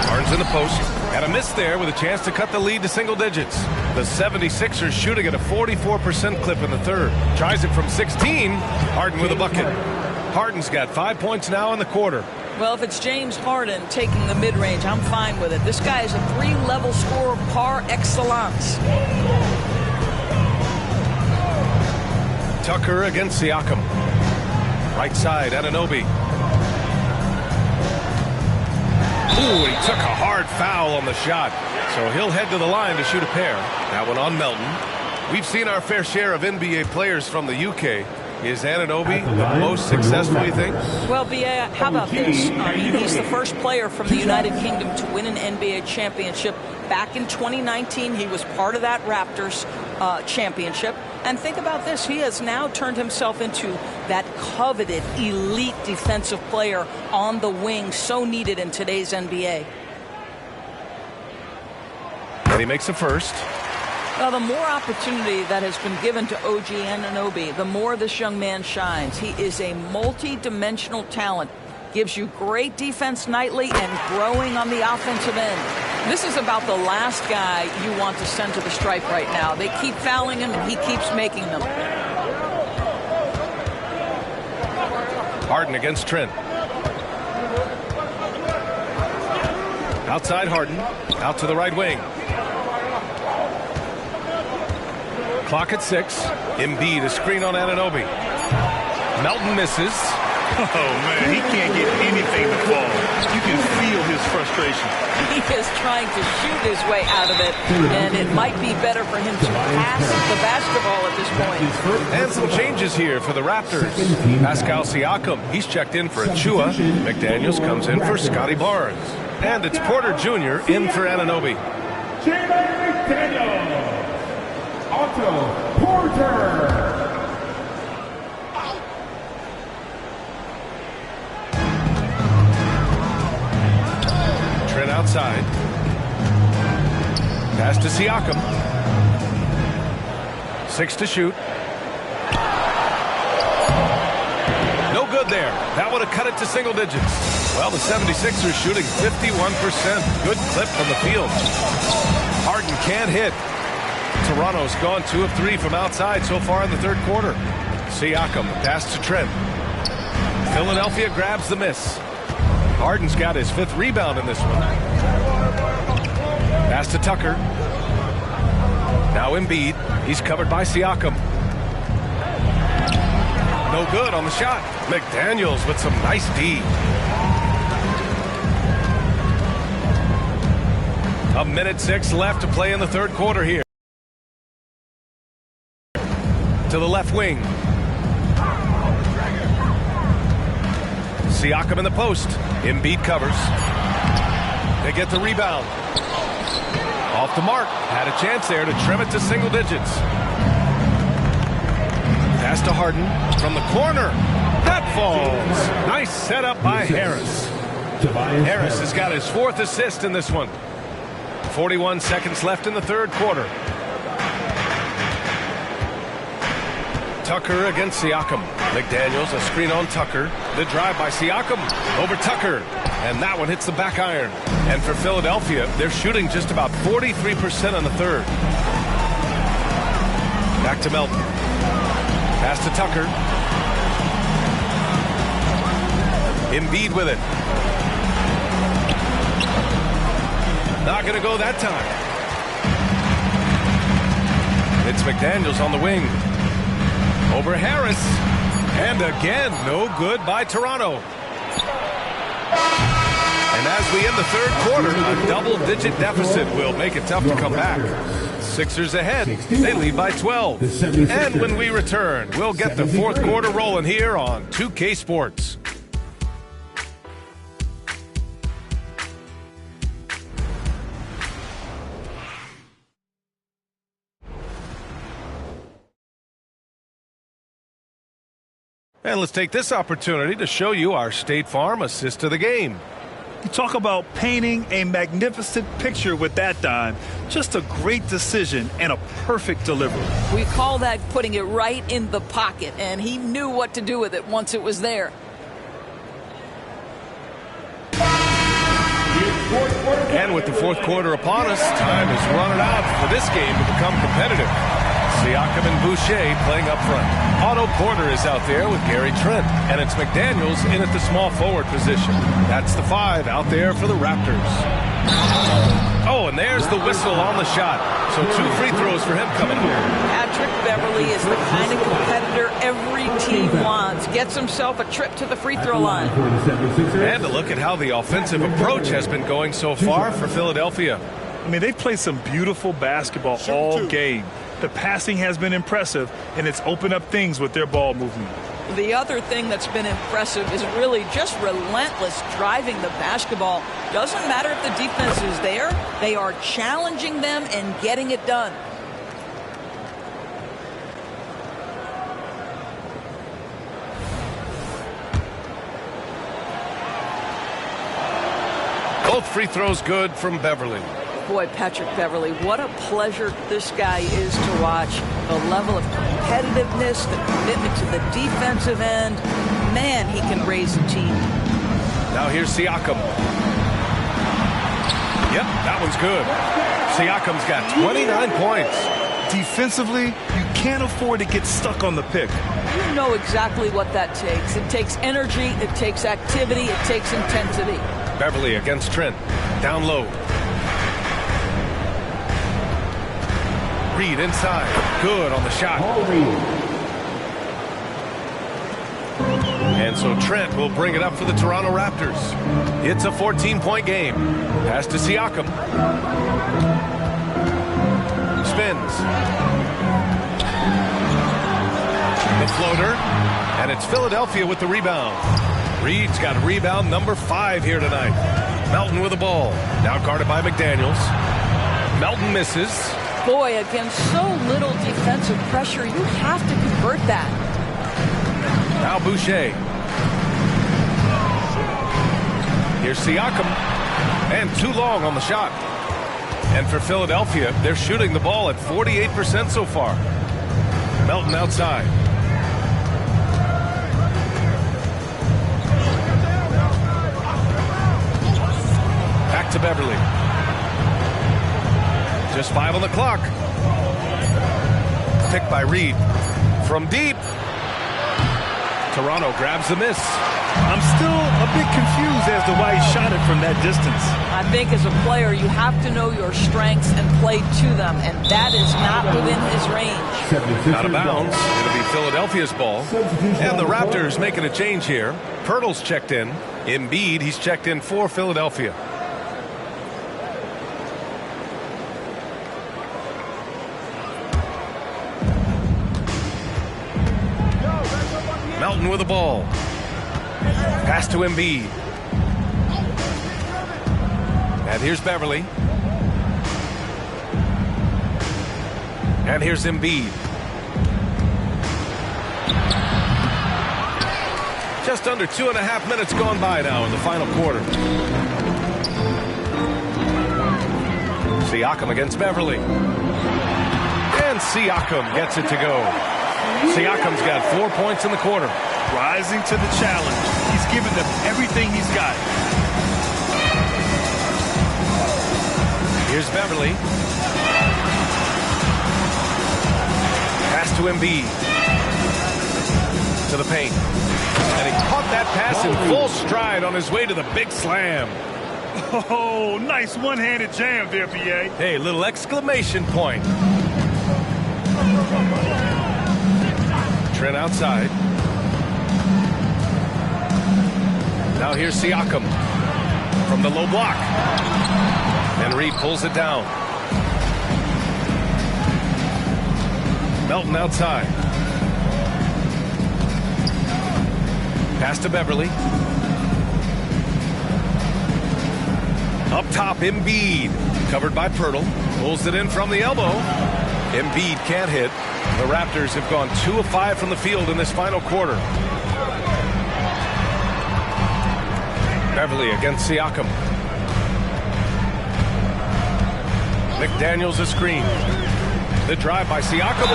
Speaker 4: Barnes in the post. Had a miss there with a chance to cut the lead to single digits. The 76ers shooting at a 44% clip in the third. Tries it from 16. Harden with a bucket. Harden's got 5 points now in the quarter.
Speaker 3: Well, if it's James Harden taking the mid-range, I'm fine with it. This guy is a 3-level scorer par excellence.
Speaker 2: Tucker against Siakam. Right side, Anunoby. Ooh, he took a hard foul on the shot. So he'll head to the line to shoot a pair. That one on Melton. We've seen our fair share of NBA players from the UK. Is Anunoby the most successful, you think?
Speaker 3: Well, B.A., how about this? He's the first player from the United Kingdom to win an NBA championship. Back in 2019, he was part of that Raptors championship. And think about this. He has now turned himself into that coveted elite defensive player on the wing, so needed in today's NBA.
Speaker 2: And he makes a first.
Speaker 3: Well, the more opportunity that has been given to OG Anunoby, the more this young man shines. He is a multi-dimensional talent. Gives you great defense nightly and growing on the offensive end. This is about the last guy you want to send to the stripe right now. They keep fouling him, and he keeps making them.
Speaker 2: Harden against Trent. Outside Harden. Out to the right wing. Clock at 6. Embiid, a screen on Anunoby. Melton misses.
Speaker 4: Oh, man, he can't get anything to fall. You can feel his frustration.
Speaker 3: He is trying to shoot his way out of it, and it might be better for him to pass the basketball at this point.
Speaker 2: And some changes here for the Raptors. Pascal Siakam, he's checked in for Achua. McDaniels comes in for Scotty Barnes. And it's Porter Jr. in for Anunoby.
Speaker 1: McDaniels. Otto Porter.
Speaker 2: Trent outside. Pass to Siakam. 6 to shoot. No good there. That would have cut it to single digits. Well, the 76ers shooting 51%. Good clip from the field. Harden can't hit. Toronto's gone 2 of 3 from outside so far in the third quarter. Siakam, pass to Trent. Philadelphia grabs the miss. Harden's got his 5th rebound in this one. Pass to Tucker. Now Embiid. He's covered by Siakam. No good on the shot. McDaniels with some nice D. A minute 6 left to play in the third quarter here. To the left wing. Siakam in the post. Embiid covers. They get the rebound. Off the mark. Had a chance there to trim it to single digits. Pass to Harden from the corner. That falls. Nice setup by Harris. Harris has got his 4th assist in this one. 41 seconds left in the third quarter. Tucker against Siakam. McDaniels, a screen on Tucker. The drive by Siakam over Tucker. And that one hits the back iron. And for Philadelphia, they're shooting just about 43% on the third. Back to Melton. Pass to Tucker. Embiid with it. Not going to go that time. It's McDaniels on the wing. Over Harris. And again, no good by Toronto. And as we end the third quarter, a double-digit deficit will make it tough to come back. Sixers ahead. They lead by 12. And when we return, we'll get the fourth quarter rolling here on 2K Sports. And let's take this opportunity to show you our State Farm assist to the game.
Speaker 4: You talk about painting a magnificent picture with that dime. Just a great decision and a perfect delivery.
Speaker 3: We call that putting it right in the pocket, and he knew what to do with it once it was there.
Speaker 2: And with the fourth quarter upon us, time is running out for this game to become competitive. Siakam and Boucher playing up front. Otto Porter is out there with Gary Trent. And it's McDaniels in at the small forward position. That's the 5 out there for the Raptors. Oh, and there's the whistle on the shot. So 2 free throws for him coming up.
Speaker 3: Patrick Beverley is the kind of competitor every team wants. Gets himself a trip to the free throw line.
Speaker 2: And a look at how the offensive approach has been going so far for Philadelphia.
Speaker 4: I mean, they've played some beautiful basketball all game. The passing has been impressive, and it's opened up things with their ball movement.
Speaker 3: The other thing that's been impressive is really just relentless driving the basketball. Doesn't matter if the defense is there. They are challenging them and getting it done.
Speaker 2: Both free throws good from Beverly.
Speaker 3: Boy, Patrick Beverly, what a pleasure this guy is to watch. The level of competitiveness, the commitment to the defensive end. Man, he can raise a team.
Speaker 2: Now here's Siakam. Yep, that one's good. Siakam's got 29 points.
Speaker 4: Defensively, you can't afford to get stuck on the pick.
Speaker 3: You know exactly what that takes. It takes energy, it takes activity, it takes intensity.
Speaker 2: Beverly against Trent. Down low. Reed inside. Good on the shot. And so Trent will bring it up for the Toronto Raptors. It's a 14-point game. Pass to Siakam. Spins. The floater. And it's Philadelphia with the rebound. Reed's got rebound number 5 here tonight. Melton with the ball. Now guarded by McDaniels. Melton misses.
Speaker 3: Boy, against so little defensive pressure, you have to convert that.
Speaker 2: Now Boucher. Here's Siakam. And too long on the shot. And for Philadelphia, they're shooting the ball at 48% so far. Melton outside. Back to Beverly. Just 5 on the clock. Picked by Reed. From deep. Toronto grabs the miss.
Speaker 4: I'm still a bit confused as to why he shot it from that distance.
Speaker 3: I think as a player, you have to know your strengths and play to them, and that is not within his range.
Speaker 2: Out of bounds. It'll be Philadelphia's ball. And the Raptors making a change here. Pirtle's checked in. Embiid, he's checked in for Philadelphia. Melton with the ball. Pass to Embiid. And here's Beverly. And here's Embiid. Just under 2.5 minutes gone by now in the final quarter. Siakam against Beverly. And Siakam gets it to go. Siakam's got 4 points in the quarter.
Speaker 4: Rising to the challenge. He's given them everything he's got.
Speaker 2: Here's Beverly. Pass to Embiid. To the paint. And he caught that pass in full stride on his way to the big slam.
Speaker 4: Oh, nice one-handed jam there, B.A.
Speaker 2: Hey, little exclamation point. Trent outside. Now here's Siakam from the low block. And Reed pulls it down. Melton outside. Pass to Beverly. Up top, Embiid. Covered by Pirtle. Pulls it in from the elbow. Embiid can't hit. The Raptors have gone 2 of 5 from the field in this final quarter. Beverly against Siakam. McDaniels a screen. The drive by Siakam.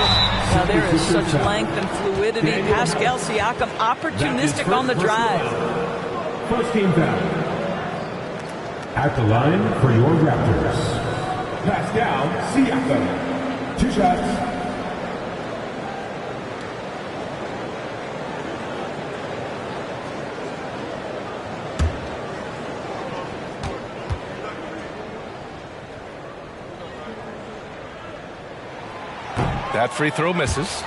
Speaker 3: Now there is such length and fluidity. Pascal Siakam opportunistic on the drive.
Speaker 1: First team foul. At the line for your Raptors, Pascal Siakam. 2 shots.
Speaker 2: That free throw misses.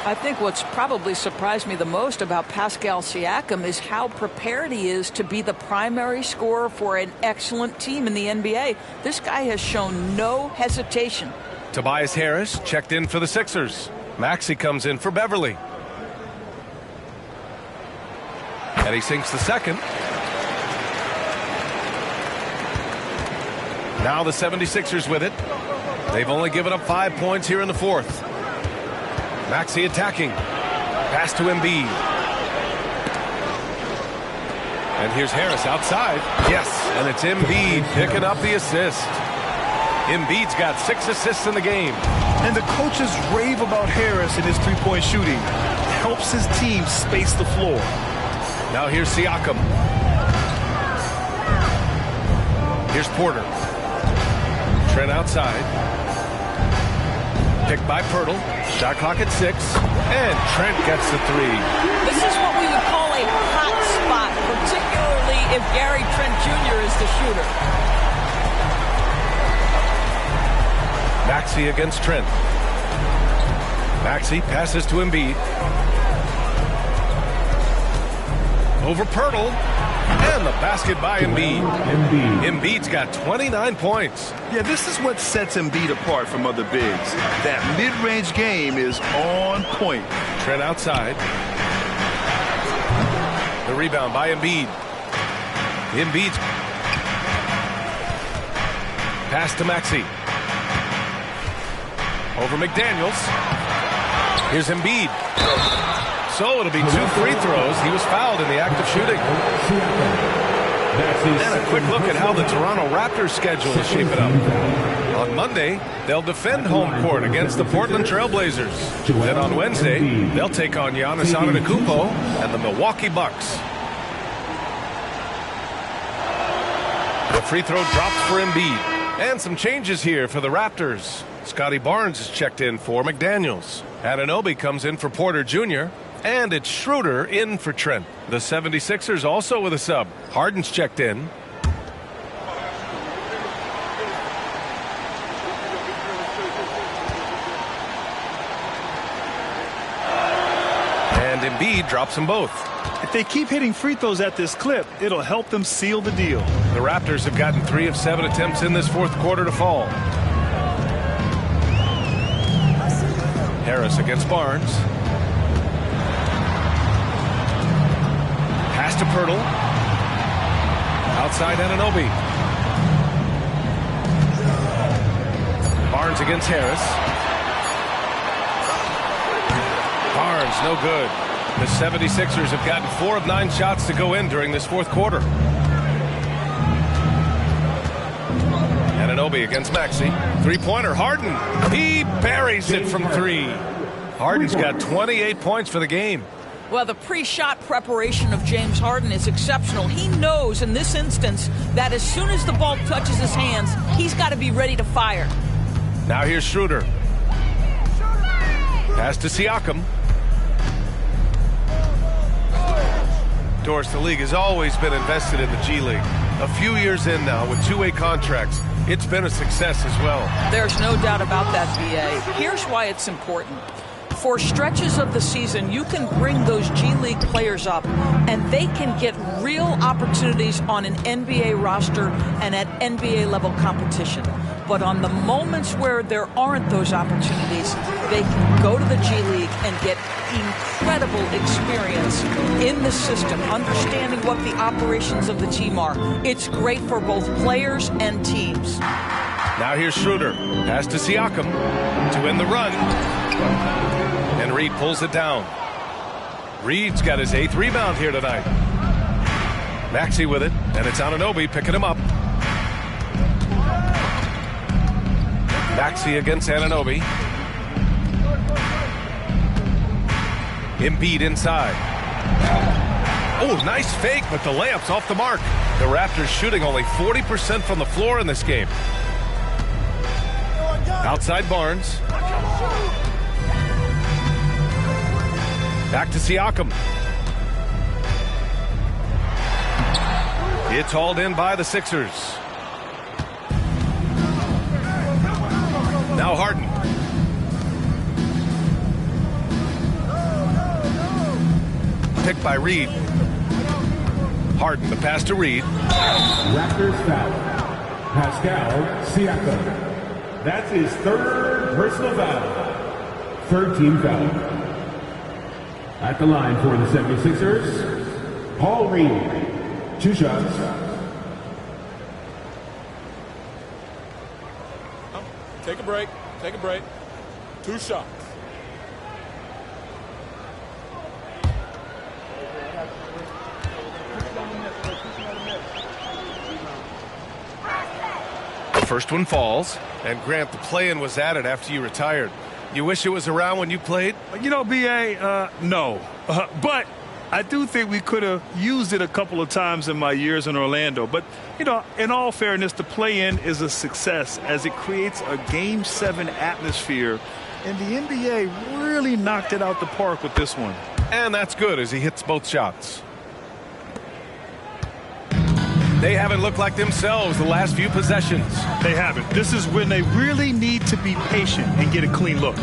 Speaker 3: I think what's probably surprised me the most about Pascal Siakam is how prepared he is to be the primary scorer for an excellent team in the NBA. This guy has shown no hesitation.
Speaker 2: Tobias Harris checked in for the Sixers. Maxey comes in for Beverly. And he sinks the second. Now the 76ers with it. They've only given up 5 points here in the fourth. Maxey attacking. Pass to Embiid. And here's Harris outside. Yes, and it's Embiid picking up the assist. Embiid's got 6 assists in the game.
Speaker 4: And the coaches rave about Harris and his three-point shooting. Helps his team space the floor.
Speaker 2: Now here's Siakam. Here's Porter. Trent outside. Picked by Pirtle. Shot clock at 6. And Trent gets the 3.
Speaker 3: This is what we would call a hot spot, particularly if Gary Trent Jr. is the shooter.
Speaker 2: Maxey against Trent. Maxey passes to Embiid. Over Pirtle. And the basket by Embiid. Embiid's got 29 points.
Speaker 4: Yeah, this is what sets Embiid apart from other bigs. That mid-range game is on point.
Speaker 2: Trent outside. The rebound by Embiid. Embiid's pass to Maxey. Over McDaniels. Here's Embiid. So it'll be 2 free throws. He was fouled in the act of shooting. And a quick look at how the Toronto Raptors schedule is shaping up. On Monday, they'll defend home court against the Portland Trailblazers. Then on Wednesday, they'll take on Giannis Antetokounmpo and the Milwaukee Bucks. The free throw drops for Embiid. And some changes here for the Raptors. Scotty Barnes is checked in for McDaniels. Anunoby comes in for Porter Jr. And it's Schroeder in for Trent. The 76ers also with a sub. Harden's checked in. And Embiid drops them both.
Speaker 4: If they keep hitting free throws at this clip, it'll help them seal the deal.
Speaker 2: The Raptors have gotten 3 of 7 attempts in this fourth quarter to fall. Harris against Barnes. Pass to Pirtle. Outside Anunoby. Barnes against Harris. Barnes, no good. The 76ers have gotten 4 of 9 shots to go in during this fourth quarter. Anunoby against Maxey. Three-pointer, Harden. He buries it from 3. Harden's got 28 points for the game.
Speaker 3: Well, the pre-shot preparation of James Harden is exceptional. He knows in this instance that as soon as the ball touches his hands, he's got to be ready to fire.
Speaker 2: Now here's Schroeder. Pass to Siakam. Of course, the league has always been invested in the G League. A few years in now with two-way contracts, it's been a success as well.
Speaker 3: There's no doubt about that, B.A. Here's why it's important. For stretches of the season, you can bring those G League players up, and they can get real opportunities on an NBA roster and at NBA-level competition. But on the moments where there aren't those opportunities, they can go to the G League and get incredible experience in the system, understanding what the operations of the team are. It's great for both players and teams.
Speaker 2: Now here's Schroeder. Pass to Siakam to end the run. And Reed pulls it down. Reed's got his 8th rebound here tonight. Maxey with it, and it's Anunoby picking him up. Maxey against Anunoby. Embiid inside. Oh, nice fake, but the layup's off the mark. The Raptors shooting only 40% from the floor in this game. Outside Barnes. Back to Siakam. It's hauled in by the Sixers. Now Harden. Picked by Reed. Harden, the pass to Reed.
Speaker 1: Raptors foul. Pascal Siakam. That's his 3rd personal foul. 3rd team foul. At the line for the 76ers, Paul Reed. 2 shots.
Speaker 6: Take a break. Take a break. 2 shots.
Speaker 2: The first one falls. And Grant, the play-in was added after you retired. You wish it was around when you played?
Speaker 4: You know, B.A., no. But I do think we could have used it a couple of times in my years in Orlando. But, you know, in all fairness, the play-in is a success as it creates a Game 7 atmosphere. And the NBA really knocked it out the park with this one.
Speaker 2: And that's good as he hits both shots. They haven't looked like themselves the last few possessions.
Speaker 4: They haven't. This is when they really need to be patient and get a clean look.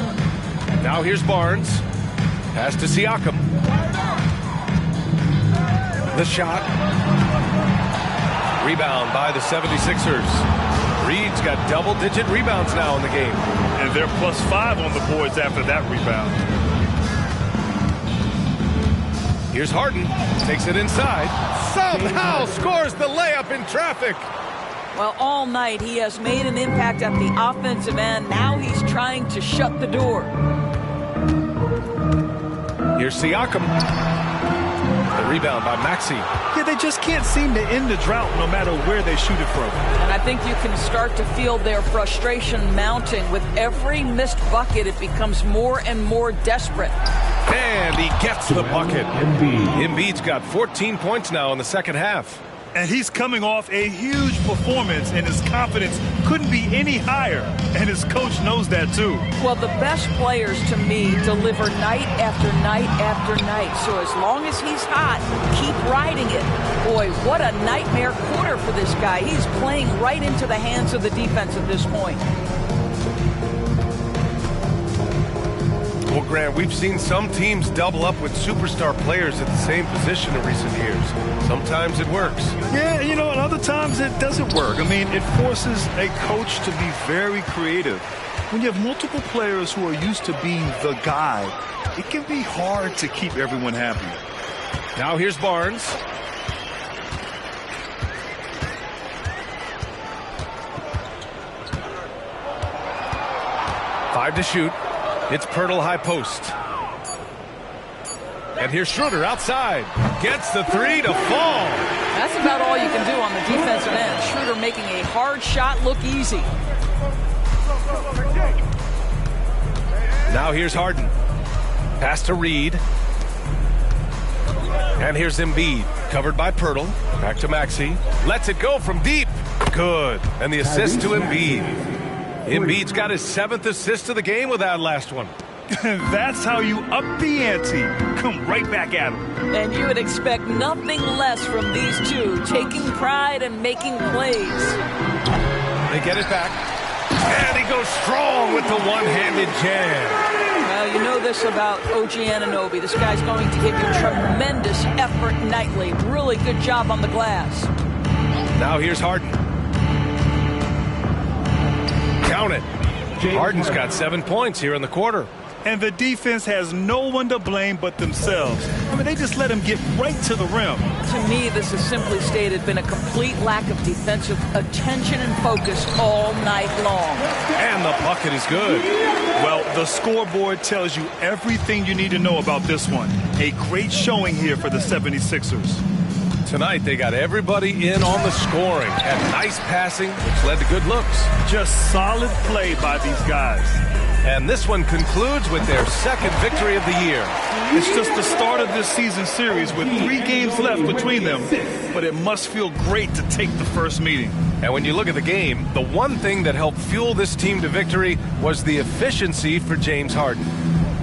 Speaker 2: Now here's Barnes. Pass to Siakam. The shot. Rebound by the 76ers. Reed's got double-digit rebounds now in the game.
Speaker 4: And they're +5 on the boards after that rebound.
Speaker 2: Here's Harden. Takes it inside. Somehow scores the layup in traffic.
Speaker 3: Well, all night he has made an impact at the offensive end. Now he's trying to shut the door.
Speaker 2: Here's Siakam. The rebound by Maxey.
Speaker 4: Yeah, they just can't seem to end the drought no matter where they shoot it from.
Speaker 3: And I think you can start to feel their frustration mounting. With every missed bucket, it becomes more and more desperate.
Speaker 2: And he gets the bucket. Embiid's got 14 points now in the second half.
Speaker 4: And he's coming off a huge performance, and his confidence couldn't be any higher. And his coach knows that, too.
Speaker 3: Well, the best players, to me, deliver night after night after night. So as long as he's hot, keep riding it. Boy, what a nightmare quarter for this guy. He's playing right into the hands of the defense at this point.
Speaker 2: Well, Grant, we've seen some teams double up with superstar players at the same position in recent years. Sometimes it works.
Speaker 4: Yeah, you know, and other times it doesn't work. I mean, it forces a coach to be very creative. When you have multiple players who are used to being the guy, it can be hard to keep everyone happy.
Speaker 2: Now here's Barnes. Five to shoot. It's Pirtle high post. And here's Schroeder outside. Gets the three to fall.
Speaker 3: That's about all you can do on the defensive end. Schroeder making a hard shot look easy.
Speaker 2: Now here's Harden. Pass to Reed. And here's Embiid. Covered by Pirtle. Back to Maxey. Lets it go from deep. Good. And the assist to Embiid. Embiid's got his 7th assist of the game with that last one.
Speaker 4: That's how you up the ante. come right back at him.
Speaker 3: And you would expect nothing less from these two, taking pride and making plays.
Speaker 2: They get it back. And he goes strong with the one-handed jam.
Speaker 3: Well, you know this about OG Anunoby. This guy's going to give you tremendous effort nightly. Really good job on the glass.
Speaker 2: Now here's Harden. Count it. Harden's got 7 points here in the quarter.
Speaker 4: And the defense has no one to blame but themselves. I mean, they just let him get right to the rim.
Speaker 3: To me, this has simply stated been a complete lack of defensive attention and focus all night long.
Speaker 2: And the bucket is good.
Speaker 4: Well, the scoreboard tells you everything you need to know about this one. A great showing here for the 76ers.
Speaker 2: Tonight, they got everybody in on the scoring. Had nice passing, which led to good looks.
Speaker 4: Just solid play by these guys.
Speaker 2: And this one concludes with their second victory of the year.
Speaker 4: It's just the start of this season series with 3 games left between them, but it must feel great to take the first meeting.
Speaker 2: And when you look at the game, the one thing that helped fuel this team to victory was the efficiency for James Harden.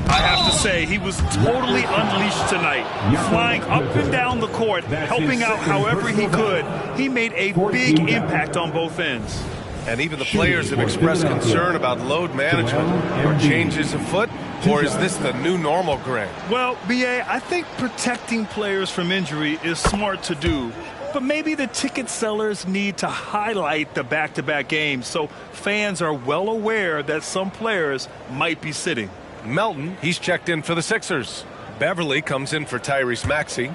Speaker 4: I have to say, he was totally unleashed tonight, flying up and down the court, helping out however he could. He made a big impact on both ends.
Speaker 2: And even the players have expressed concern about load management or changes afoot. Or is this the new normal, Greg?
Speaker 4: Well, B.A., I think protecting players from injury is smart to do. But maybe the ticket sellers need to highlight the back-to-back games so fans are well aware that some players might be sitting.
Speaker 2: Melton, he's checked in for the Sixers. Beverly comes in for Tyrese Maxey.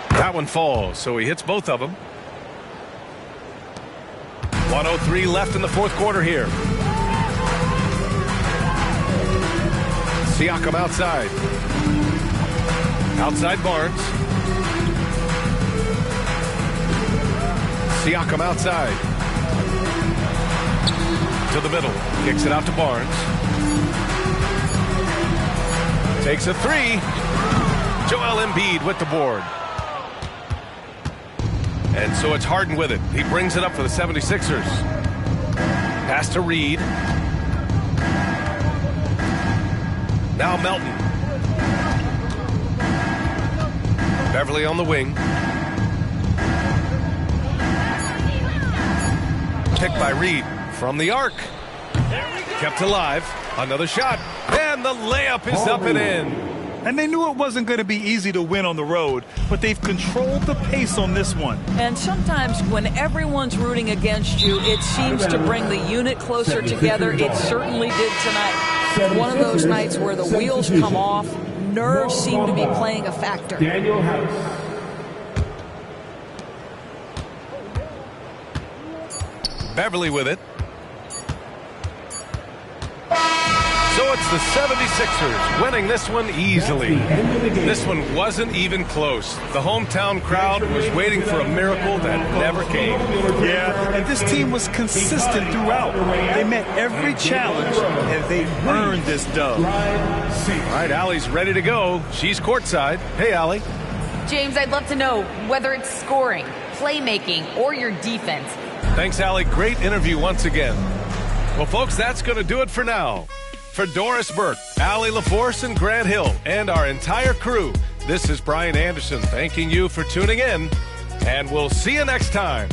Speaker 2: That one falls, so he hits both of them. 1:03 left in the fourth quarter here. Siakam outside. Outside Barnes. Siakam outside. To the middle. Kicks it out to Barnes. Takes a three. Joel Embiid with the board. And so it's Harden with it. He brings it up for the 76ers. Pass to Reed. Now Melton. Beverly on the wing. Picked by Reed from the arc. Kept alive. Another shot. And the layup is up and in.
Speaker 4: And they knew it wasn't going to be easy to win on the road, but they've controlled the pace on this one.
Speaker 3: And sometimes when everyone's rooting against you, it seems to bring the unit closer together. It certainly did tonight. One of those nights where the wheels come off, nerves seem to be playing a factor.
Speaker 1: Daniel House.
Speaker 2: Beverly with it. So it's the 76ers winning this one easily. This one wasn't even close. The hometown crowd was waiting for a miracle that never came.
Speaker 4: Yeah, and this team was consistent throughout. They met every challenge, and they earned this dub.
Speaker 2: All right, Allie's ready to go. She's courtside. Hey, Allie.
Speaker 5: James, I'd love to know whether it's scoring, playmaking, or your defense.
Speaker 2: Thanks, Allie. Great interview once again. Well, folks, that's going to do it for now. For Doris Burke, Allie LaForce, and Grant Hill, and our entire crew, this is Brian Anderson thanking you for tuning in, and we'll see you next time.